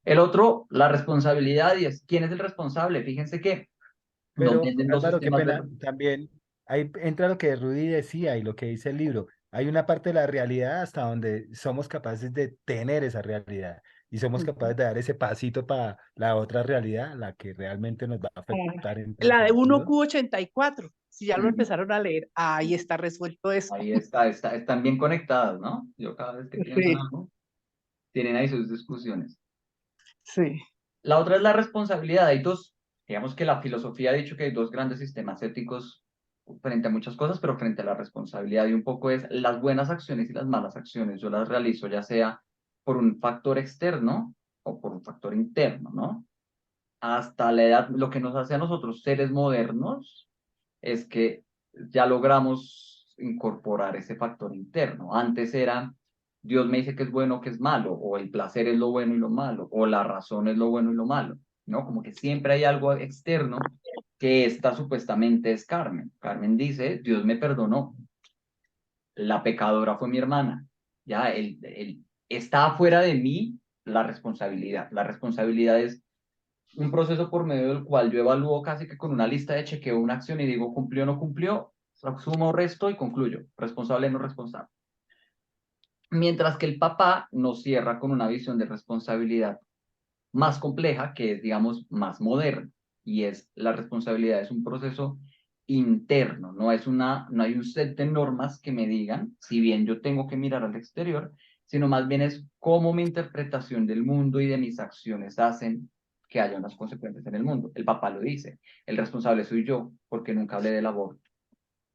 El otro, la responsabilidad, y es, ¿quién es el responsable? Fíjense que nos Pero venden dos Álvaro, qué sistemas de... pena, también ahí entra lo que Rudy decía y lo que dice el libro. Hay una parte de la realidad hasta donde somos capaces de tener esa realidad y somos capaces de dar ese pasito para la otra realidad, la que realmente nos va a afectar en todo La de sentido. 1Q84, si ya lo empezaron a leer, ahí está resuelto eso. Ahí están bien conectadas, ¿no? Yo cada vez que pienso en Sí, algo, tienen ahí sus discusiones. sí. La otra es la responsabilidad. Hay dos, digamos que la filosofía ha dicho que hay dos grandes sistemas éticos frente a muchas cosas, pero frente a la responsabilidad y un poco es las buenas acciones y las malas acciones. Yo las realizo ya sea por un factor externo o por un factor interno, ¿no? Hasta la edad, lo que nos hace a nosotros seres modernos es que ya logramos incorporar ese factor interno. Antes era, Dios me dice que es bueno, que es malo, o el placer es lo bueno y lo malo, o la razón es lo bueno y lo malo, ¿no? Como que siempre hay algo externo que esta supuestamente es Carmen. Carmen dice, Dios me perdonó, la pecadora fue mi hermana, ya, está afuera de mí la responsabilidad. La responsabilidad es un proceso por medio del cual yo evalúo casi que con una lista de chequeo una acción y digo cumplió o no cumplió, sumo resto y concluyo, responsable o no responsable. Mientras que el papá nos cierra con una visión de responsabilidad más compleja, que es, digamos, más moderna, y es la responsabilidad es un proceso interno, no hay un set de normas que me digan, si bien yo tengo que mirar al exterior, sino más bien es cómo mi interpretación del mundo y de mis acciones hacen que haya unas consecuencias en el mundo. El papá lo dice, el responsable soy yo, porque nunca hablé del aborto.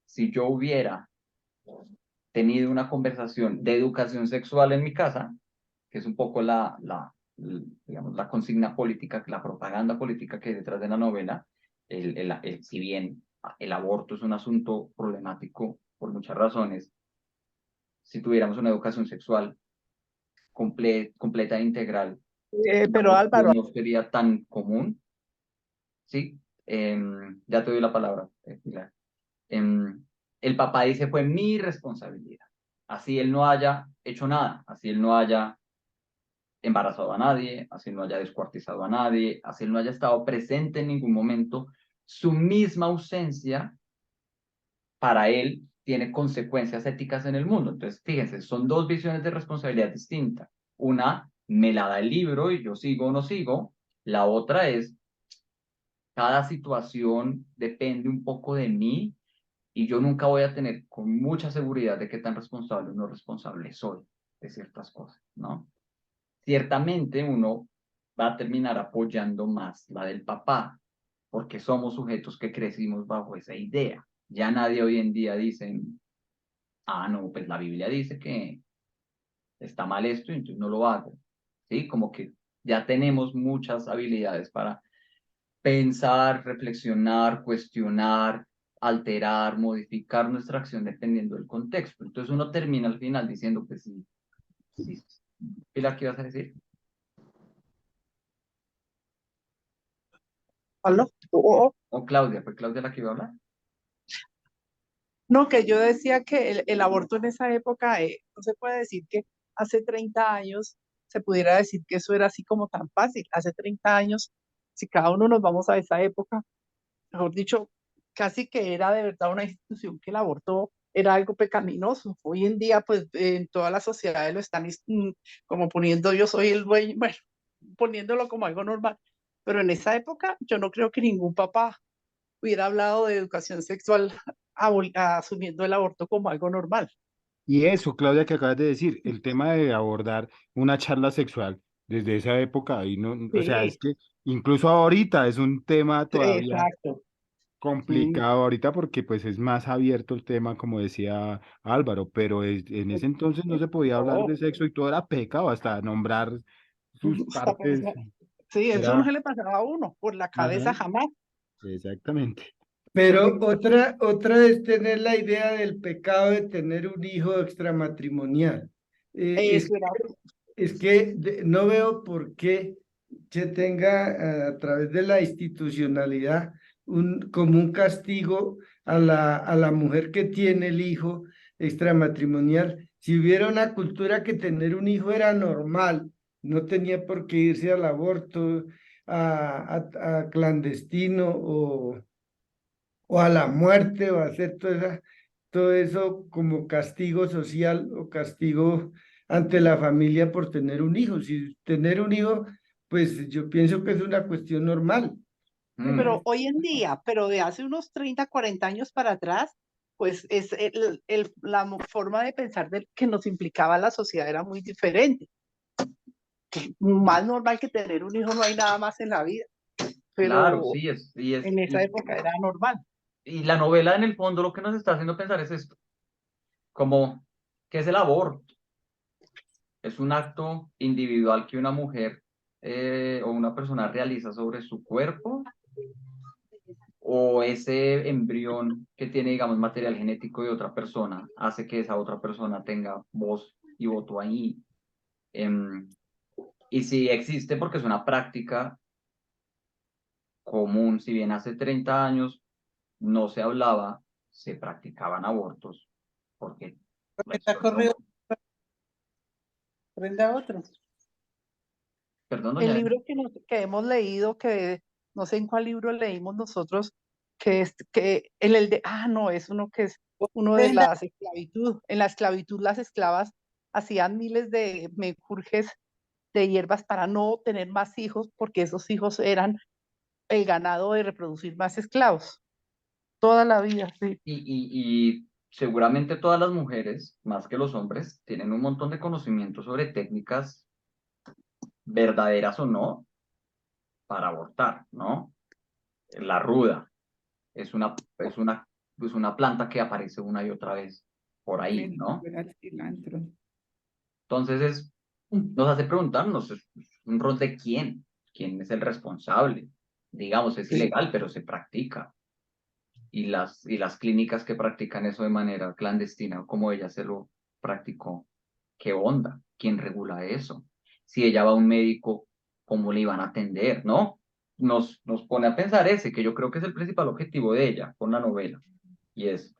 Si yo hubiera tenido una conversación de educación sexual en mi casa, que es un poco digamos, la consigna política, la propaganda política que hay detrás de la novela, si bien el aborto es un asunto problemático por muchas razones, si tuviéramos una educación sexual completa e integral, el Pero aborto Álvaro, no sería tan común, ¿sí? Ya te doy la palabra, Pilar. El papá dice, fue mi responsabilidad. Así él no haya hecho nada, así él no haya embarazado a nadie, así él no haya descuartizado a nadie, así él no haya estado presente en ningún momento, su misma ausencia para él tiene consecuencias éticas en el mundo. Entonces, fíjense, son dos visiones de responsabilidad distintas. Una me la da el libro y yo sigo o no sigo. La otra es, cada situación depende un poco de mí y yo nunca voy a tener con mucha seguridad de qué tan responsable o no responsable soy de ciertas cosas, ¿no? Ciertamente uno va a terminar apoyando más la del papá, porque somos sujetos que crecimos bajo esa idea. Ya nadie hoy en día dice, ah, no, pues la Biblia dice que está mal esto y entonces no lo hago. ¿Sí? Como que ya tenemos muchas habilidades para pensar, reflexionar, cuestionar, alterar, modificar nuestra acción dependiendo del contexto. Entonces uno termina al final diciendo, pues sí, sí. Pilar, ¿qué ibas a decir? ¿aló? O Claudia, ¿fue Claudia la que iba a hablar? No, que yo decía que el aborto en esa época, no se puede decir que hace 30 años se pudiera decir que eso era así como tan fácil. Hace 30 años, si cada uno nos vamos a esa época, mejor dicho, casi que era de verdad una institución que el aborto era algo pecaminoso. Hoy en día, pues en todas las sociedades lo están como poniendo yo soy el dueño, bueno, poniéndolo como algo normal. Pero en esa época yo no creo que ningún papá hubiera hablado de educación sexual asumiendo el aborto como algo normal. Y eso, Claudia, que acabas de decir, el tema de abordar una charla sexual desde esa época, y no, o sea, es Sí, que incluso ahorita es un tema todavía exacto. Mm, complicado ahorita porque pues es más abierto el tema, como decía Álvaro, pero en ese entonces no se podía hablar no, de sexo y todo era pecado, hasta nombrar sus hasta partes sí, eso no era, se le pasaba a uno por la ajá, cabeza jamás. exactamente. Pero otra es tener la idea del pecado de tener un hijo extramatrimonial. Eso era. Es que no veo por qué se tenga a través de la institucionalidad como un castigo a la mujer que tiene el hijo extramatrimonial. Si hubiera una cultura que tener un hijo era normal, no tenía por qué irse al aborto, a clandestino o a la muerte o a hacer todo eso como castigo social o castigo ante la familia por tener un hijo. Si tener un hijo, pues yo pienso que es una cuestión normal. Pero Mm, hoy en día, pero de hace unos 30, 40 años para atrás, pues es forma de pensar que nos implicaba la sociedad era muy diferente. Más normal que tener un hijo no hay nada más en la vida, claro, pero sí, en esa época era normal. y la novela en el fondo lo que nos está haciendo pensar es esto, como, ¿qué es el aborto? Es un acto individual que una mujer o una persona realiza sobre su cuerpo o ese embrión que tiene, digamos, material genético de otra persona hace que esa otra persona tenga voz y voto ahí. Em, y si existe porque es una práctica común, si bien hace 30 años no se hablaba, se practicaban abortos, porque Está pues, corrido, prenda otro. perdón, El doña Elena. libro que hemos leído, que no sé en cuál libro leímos nosotros, que es que no, es uno que es uno de Prenda, las esclavitud. En la esclavitud las esclavas hacían miles de menjurjes de hierbas para no tener más hijos, porque esos hijos eran el ganado de reproducir más esclavos. Toda la vida, sí. Y seguramente todas las mujeres, más que los hombres, tienen un montón de conocimiento sobre técnicas verdaderas o no para abortar, ¿no? La ruda es una planta que aparece una y otra vez por ahí, ¿no? el cilantro. Entonces nos hace preguntarnos, ¿es un rol de quién? ¿Quién es el responsable? Digamos, es Sí. ilegal, pero se practica. Y las clínicas que practican eso de manera clandestina, como ella se lo practicó, ¿qué onda? ¿Quién regula eso? Si ella va a un médico, ¿cómo le iban a atender? ¿No? Nos pone a pensar ese, que yo creo que es el principal objetivo de ella con la novela. Y es,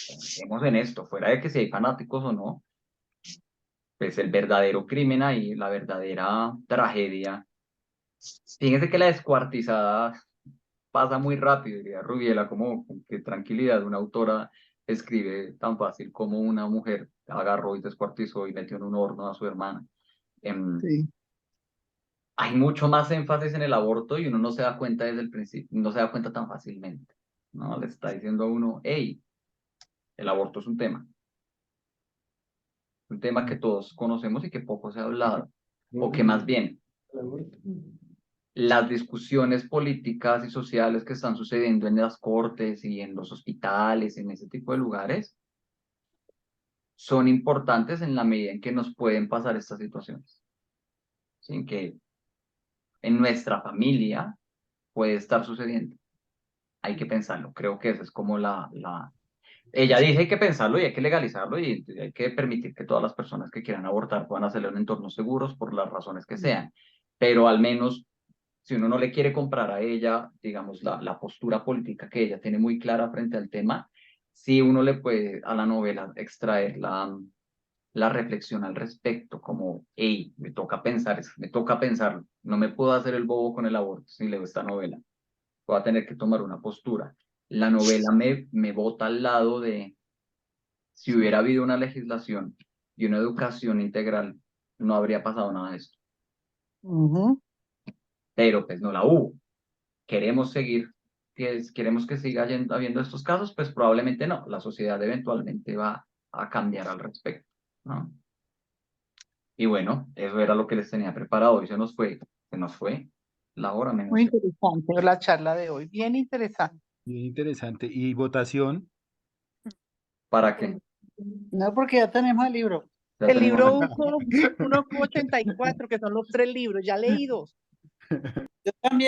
pensemos en esto, fuera de que si hay fanáticos o no, pues el verdadero crimen ahí, la verdadera tragedia. Fíjense que la descuartizada pasa muy rápido, diría Rubiela, como que tranquilidad, una autora escribe tan fácil como una mujer agarró y descuartizó y metió en un horno a su hermana. Em, Sí. Hay mucho más énfasis en el aborto y uno no se da cuenta desde el principio, no se da cuenta tan fácilmente, ¿no? Le está diciendo a uno, hey, el aborto es un tema que todos conocemos y que poco se ha hablado, o que más bien las discusiones políticas y sociales que están sucediendo en las cortes y en los hospitales, en ese tipo de lugares, son importantes en la medida en que nos pueden pasar estas situaciones. Sin que en nuestra familia puede estar sucediendo. Hay que pensarlo. Creo que esa es como Ella dice hay que pensarlo y hay que legalizarlo y hay que permitir que todas las personas que quieran abortar puedan hacerlo en entornos seguros por las razones que sean. Pero al menos si uno no le quiere comprar a ella, digamos, la postura política que ella tiene muy clara frente al tema, sí uno le puede a la novela extraer la reflexión al respecto, como, hey, me toca pensar, me toca pensarlo, no me puedo hacer el bobo con el aborto si leo esta novela, voy a tener que tomar una postura. La novela me bota al lado de, si hubiera habido una legislación y una educación integral, no habría pasado nada de esto, Ujú. pero pues no la hubo. Queremos seguir queremos que siga habiendo estos casos, pues probablemente no, la sociedad eventualmente va a cambiar al respecto, ¿no? Y bueno, eso era lo que les tenía preparado, hoy se nos fue la hora menos. Muy interesante la charla de hoy, bien interesante. Bien interesante. ¿Y votación? ¿Para qué? No, porque ya tenemos el libro. Ya El tenemos libro el- 184, que son los 3 libros, ya leídos. Yo también.